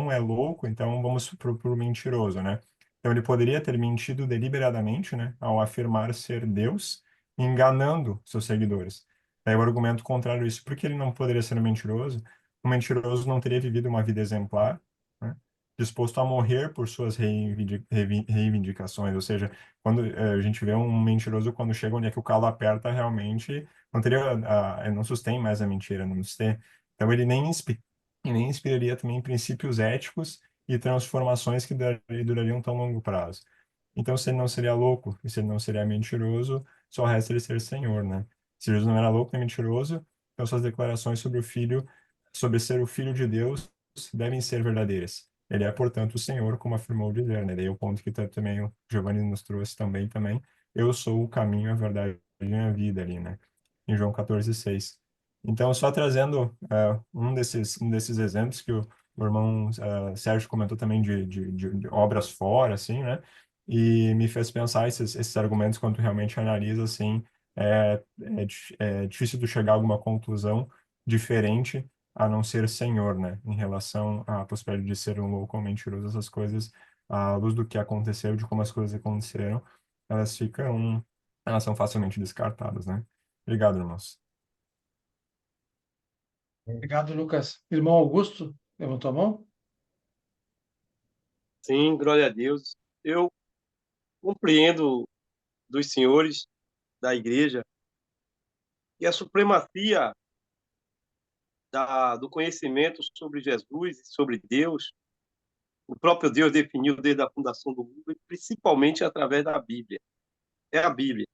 é louco, então vamos pro mentiroso, né? Então, ele poderia ter mentido deliberadamente, né, ao afirmar ser Deus, enganando seus seguidores. Daí o argumento contrário a isso, por que ele não poderia ser um mentiroso? O mentiroso não teria vivido uma vida exemplar, né, disposto a morrer por suas reivindicações. Ou seja, quando a gente vê um mentiroso, quando chega onde é que o calo aperta, realmente não teria, não sustém mais a mentira, não sustém. Então, ele nem inspiraria também princípios éticos e transformações que durariam tão longo prazo. Então, se ele não seria louco e se ele não seria mentiroso, só resta ele ser Senhor, né? Se Jesus não era louco nem mentiroso, então suas declarações sobre ser o Filho de Deus, devem ser verdadeiras. Ele é, portanto, o Senhor, como afirmou dizer, né? Daí é o ponto que também o Giovanni nos trouxe também. Eu sou o caminho, a verdade e a vida ali, né? Em João 14:6. Então, só trazendo um desses exemplos que o irmão Sérgio comentou também de obras fora, assim, né? E me fez pensar esses argumentos quando tu realmente analisa, assim, é difícil tu chegar a alguma conclusão diferente a não ser Senhor, né? Em relação à possibilidade de ser um louco ou mentiroso, essas coisas, à luz do que aconteceu, de como as coisas aconteceram, elas são facilmente descartadas, né? Obrigado, irmãos. Obrigado, Lucas. Irmão Augusto, levantou a mão? Sim, glória a Deus. Eu compreendo dos senhores da igreja que a supremacia do conhecimento sobre Jesus e sobre Deus, o próprio Deus definiu desde a fundação do mundo, e principalmente através da Bíblia. É a Bíblia.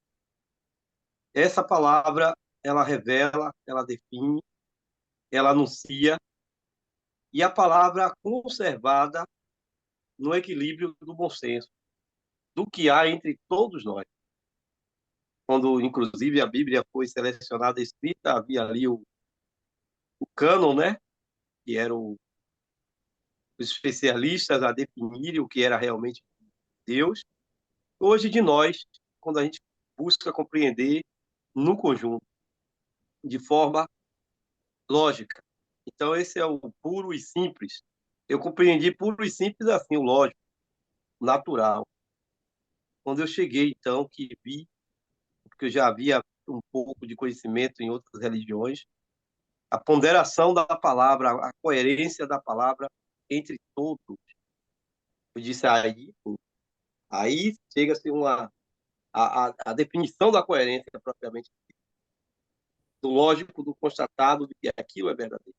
Essa palavra, ela revela, ela define, ela anuncia, e a palavra conservada no equilíbrio do bom senso, do que há entre todos nós. Quando, inclusive, a Bíblia foi selecionada e escrita, havia ali o cânon, né? Que eram os especialistas a definirem o que era realmente Deus. Hoje, de nós, quando a gente busca compreender no conjunto, de forma lógica. Então, esse é o puro e simples. Eu compreendi puro e simples assim, o lógico, natural. Quando eu cheguei, então, que vi, porque eu já havia um pouco de conhecimento em outras religiões, a ponderação da palavra, a coerência da palavra entre todos. Eu disse aí chega-se a definição da coerência propriamente, do lógico, do constatado de que aquilo é verdadeiro.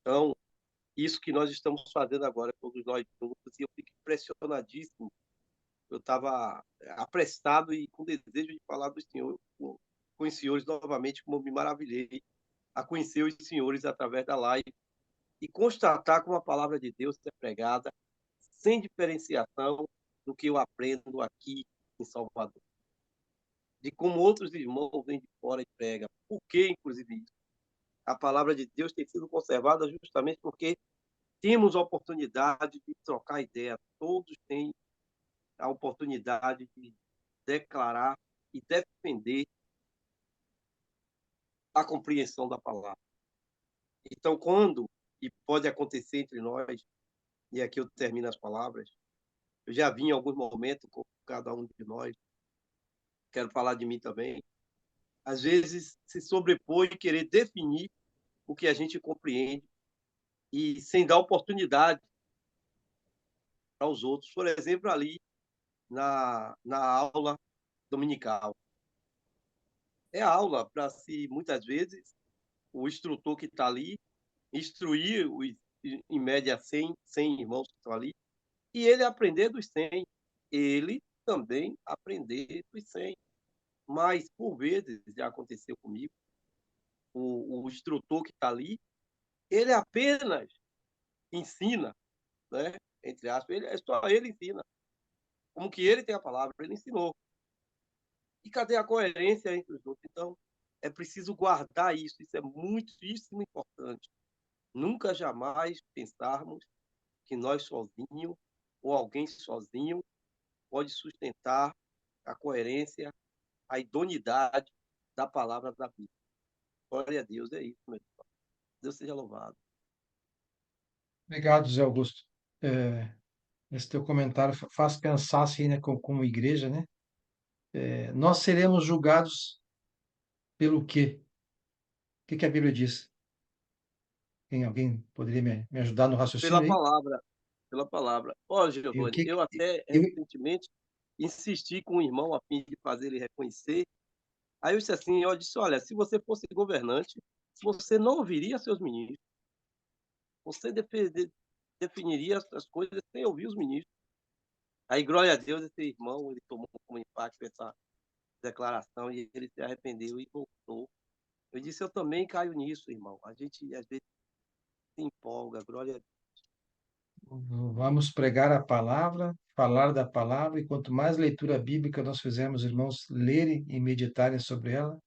Então, isso que nós estamos fazendo agora, todos nós juntos, e eu fico impressionadíssimo. Eu estava apressado e com desejo de falar do Senhor, com os senhores novamente, como eu me maravilhei a conhecer os senhores através da live e constatar como a palavra de Deus é pregada sem diferenciação do que eu aprendo aqui em Salvador. De como outros irmãos vêm de fora e pregam. Por que, inclusive, isso? A palavra de Deus tem sido conservada justamente porque temos a oportunidade de trocar ideia. Todos têm a oportunidade de declarar e defender a compreensão da palavra. Então, quando, e pode acontecer entre nós, e aqui eu termino as palavras, eu já vi em alguns momentos com cada um de nós, quero falar de mim também, às vezes se sobrepõe querer definir o que a gente compreende e sem dar oportunidade para os outros. Por exemplo, ali na aula dominical. É aula para se, muitas vezes, o instrutor que está ali, instruir os, em média 100 irmãos que estão ali, e ele aprender dos 100. Ele também aprender dos 100. Mas, por vezes, já aconteceu comigo, o instrutor que está ali, ele apenas ensina, né? Entre aspas, só ele ensina. Como que ele tem a palavra, ele ensinou. E cadê a coerência entre os outros? Então, é preciso guardar isso. Isso é muitíssimo importante. Nunca, jamais pensarmos que nós sozinhos ou alguém sozinho pode sustentar a coerência, a idoneidade da palavra da Bíblia. Glória a Deus, é isso, meu irmão. Deus seja louvado. Obrigado, Zé Augusto. Esse teu comentário faz pensar assim, né, como igreja, né? Nós seremos julgados pelo quê? O que a Bíblia diz? Tem alguém poderia me ajudar no raciocínio Pela aí? palavra, pela palavra. Ó, E o Giovanni, que eu até eu, recentemente insisti com o irmão a fim de fazer ele reconhecer. Aí eu disse assim, eu disse, olha, se você fosse governante, você não ouviria seus ministros. Você definiria as coisas sem ouvir os ministros. Aí, glória a Deus, esse irmão, ele tomou como impacto essa declaração e ele se arrependeu e voltou. Eu disse, eu também caio nisso, irmão. A gente, às vezes, se empolga, glória a Deus. vamos pregar a palavra, falar da palavra, e quanto mais leitura bíblica nós fizermos, irmãos, lerem e meditarem sobre ela,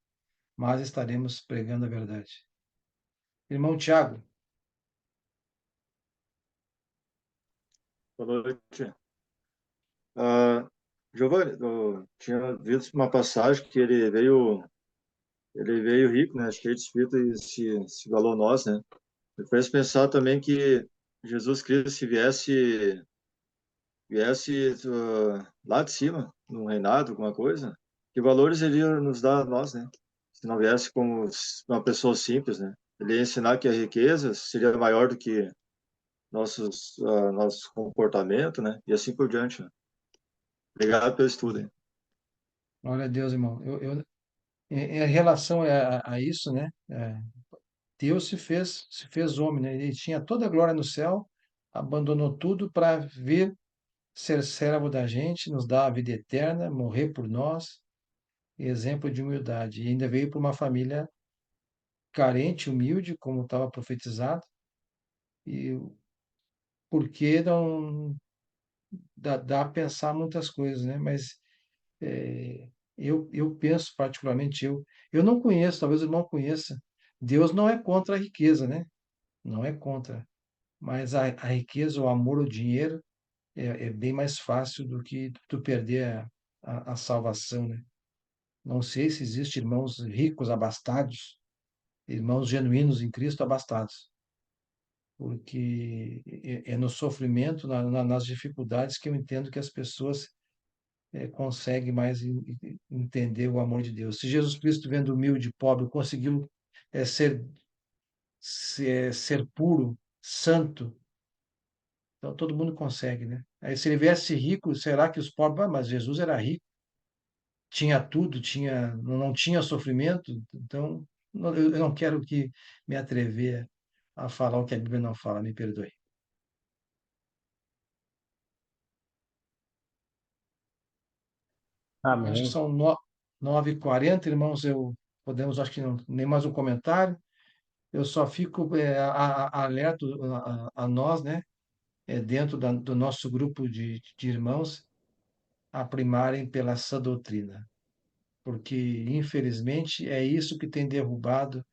mais estaremos pregando a verdade. Irmão Tiago. Boa noite. Giovanni, eu tinha visto uma passagem que ele veio rico, né, cheio de espírito e se igualou a nós, né? Me fez pensar também que Jesus Cristo, se viesse lá de cima, num reinado, alguma coisa, que valores ele ia nos dar a nós, né? Se não viesse como uma pessoa simples, né? Ele ia ensinar que a riqueza seria maior do que nosso comportamento, né? E assim por diante, né? Obrigado pelo estudo, hein? Glória a Deus, irmão. Em relação a isso, né? Deus se fez homem, né? Ele tinha toda a glória no céu, abandonou tudo para vir ser servo da gente, nos dar a vida eterna, morrer por nós, exemplo de humildade. E ainda veio para uma família carente, humilde, como estava profetizado. E porque não dá a pensar muitas coisas, né? Mas eu penso, particularmente eu não conheço, talvez o irmão conheça, Deus não é contra a riqueza, né? Não é contra. Mas a riqueza, o amor, o dinheiro é bem mais fácil do que tu perder a salvação, né? Não sei se existem irmãos ricos, abastados, irmãos genuínos em Cristo, abastados, porque é no sofrimento, nas dificuldades que eu entendo que as pessoas conseguem mais entender o amor de Deus. Se Jesus Cristo, vendo humilde e pobre, conseguiu ser puro, santo, então todo mundo consegue, né? Aí se ele viesse rico, será que os pobres... mas Jesus era rico, tinha tudo, não tinha sofrimento, então eu não quero me atrever a falar o que a Bíblia não fala, me perdoe. Amém. Acho que são 9h40, irmãos, podemos, acho que não, nem mais um comentário. Eu só fico alerta a nós, né, dentro do nosso grupo de irmãos, a primarem pela sã doutrina, porque, infelizmente, é isso que tem derrubado,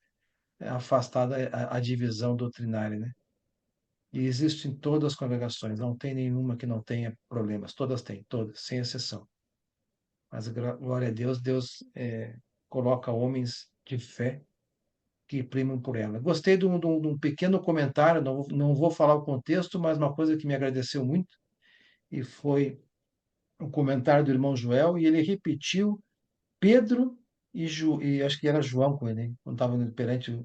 afastado a divisão doutrinária, né? E existe em todas as congregações, não tem nenhuma que não tenha problemas, todas têm, todas, sem exceção. Mas, glória a Deus, Deus coloca homens de fé que primam por ela. Gostei de um pequeno comentário, não vou falar o contexto, mas uma coisa que me agradeceu muito, e foi o comentário do irmão Joel, e ele repetiu Pedro e acho que era João com ele, hein, quando estava perante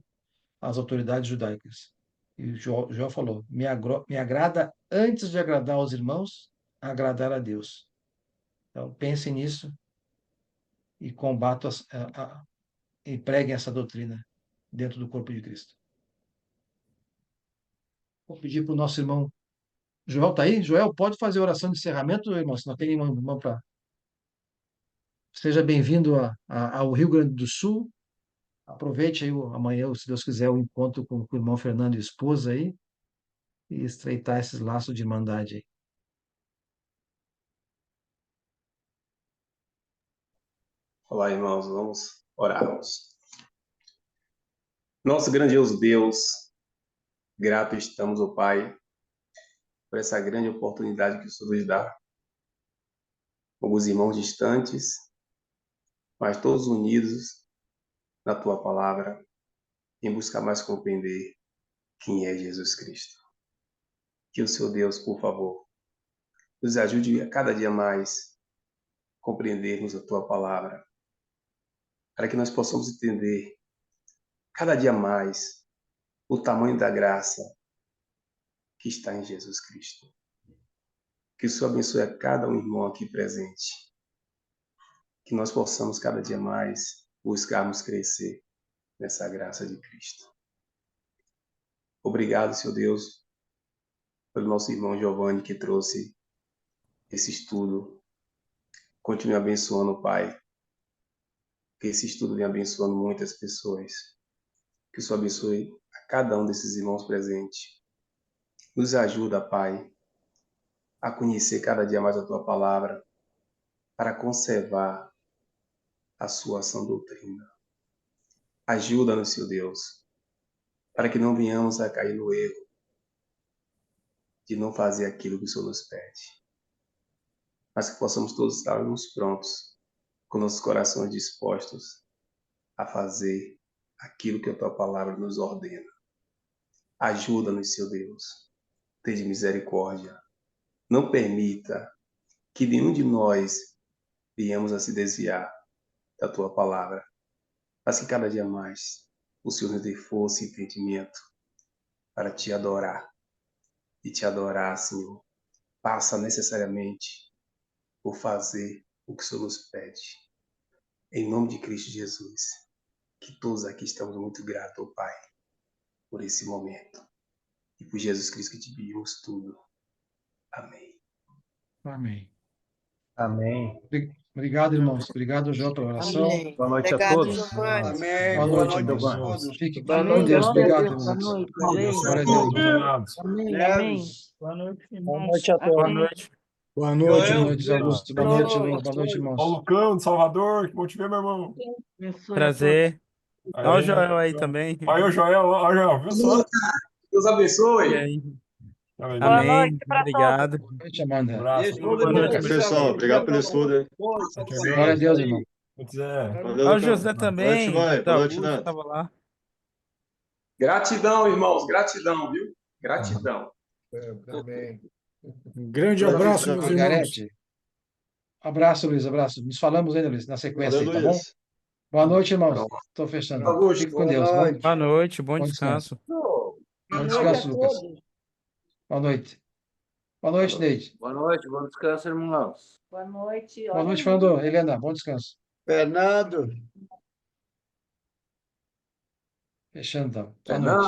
as autoridades judaicas. E o Joel falou: me agrada, antes de agradar aos irmãos, agradar a Deus. Então, pensem nisso e combatam e preguem essa doutrina dentro do corpo de Cristo. Vou pedir para o nosso irmão Joel, está aí? Joel, pode fazer a oração de encerramento, irmão, se não tem nenhuma irmão para. Seja bem-vindo ao Rio Grande do Sul. Aproveite aí amanhã, se Deus quiser, o encontro com o irmão Fernando e a esposa aí e estreitar esses laços de irmandade aí. Olá, irmãos, vamos orarmos. Nosso grandioso Deus, grato estamos, ó Pai, por essa grande oportunidade que o Senhor nos dá. Alguns irmãos distantes, mas todos unidos na Tua palavra, em busca mais compreender quem é Jesus Cristo. Que o Senhor Deus, por favor, nos ajude a cada dia mais compreendermos a Tua palavra, para que nós possamos entender cada dia mais o tamanho da graça que está em Jesus Cristo. Que o Senhor abençoe a cada um irmão aqui presente. Que nós possamos cada dia mais buscarmos crescer nessa graça de Cristo. Obrigado, Senhor Deus, pelo nosso irmão Giovanni que trouxe esse estudo. Continue abençoando, Pai. Que esse estudo venha abençoando muitas pessoas. Que o Senhor abençoe a cada um desses irmãos presentes. Nos ajuda, Pai, a conhecer cada dia mais a Tua palavra, para conservar a Sua sã doutrina. Ajuda-nos, Senhor Deus, para que não venhamos a cair no erro de não fazer aquilo que o Senhor nos pede, mas que possamos todos estarmos prontos, com nossos corações dispostos a fazer aquilo que a Tua palavra nos ordena. Ajuda-nos, Senhor Deus, tenha misericórdia. Não permita que nenhum de nós venhamos a se desviar da Tua palavra, mas que cada dia mais o Senhor nos dê força e entendimento para Te adorar. E Te adorar, Senhor, passa necessariamente por fazer o que o Senhor nos pede. Em nome de Cristo Jesus, que todos aqui estamos muito gratos ao Pai por esse momento. E por Jesus Cristo que Te pedimos tudo. Amém. Amém. Amém. Obrigado, irmãos. Obrigado, João, pela oração. Amém. Boa noite Obrigado, a todos. Giovanni. Amém. Boa noite, irmãos. irmãos. Fique Boa com noite. Deus. Glória a Obrigado, Deus. Boa irmãos. noite. Glória a Deus. Boa noite. Amém, amém. Boa noite, Boa irmãos. noite a Amém. todos. noite. Boa noite. Boa noite, Augusto. Boa Boa noite, noite. boa noite, irmãos. Paulo Cão, de Salvador, que bom te ver, meu irmão. Abençoe a todos. Prazer. Olha o Aí, Joel aí também. aí o Joel, ó, Joel, viu só? Deus E abençoe. aí? Tá vendo? Boa Amém. noite para Obrigado. Boa noite, Amanda. Um abraço. Boa noite, Pessoal, obrigado pelo estudo, hein? Glória a Deus, irmão. Putz, é. Valeu, Olha o então. José Boa noite, também. mãe. José Boa noite, Augusto Nath. estava lá. Gratidão, irmãos. Gratidão, viu? Gratidão. Amém. Um grande Valeu, abraço, Luiz. meus irmãos. Margarete. Abraço, Luiz. Abraço. Nos falamos ainda, Luiz, na sequência Valeu, aí, tá bom? Luiz. Boa noite, irmãos. Estou fechando. Augusto, Fique com Deus. Bom, Boa noite, bom bom descanso. descanso. Boa Bom noite descanso, a Lucas. todos. Boa noite. Boa noite, Neide. Boa noite, bom descanso, irmãos. Boa noite. Boa noite, Fernando. Helena, bom descanso. Fernando. Fechando, então. Boa Fernando. noite.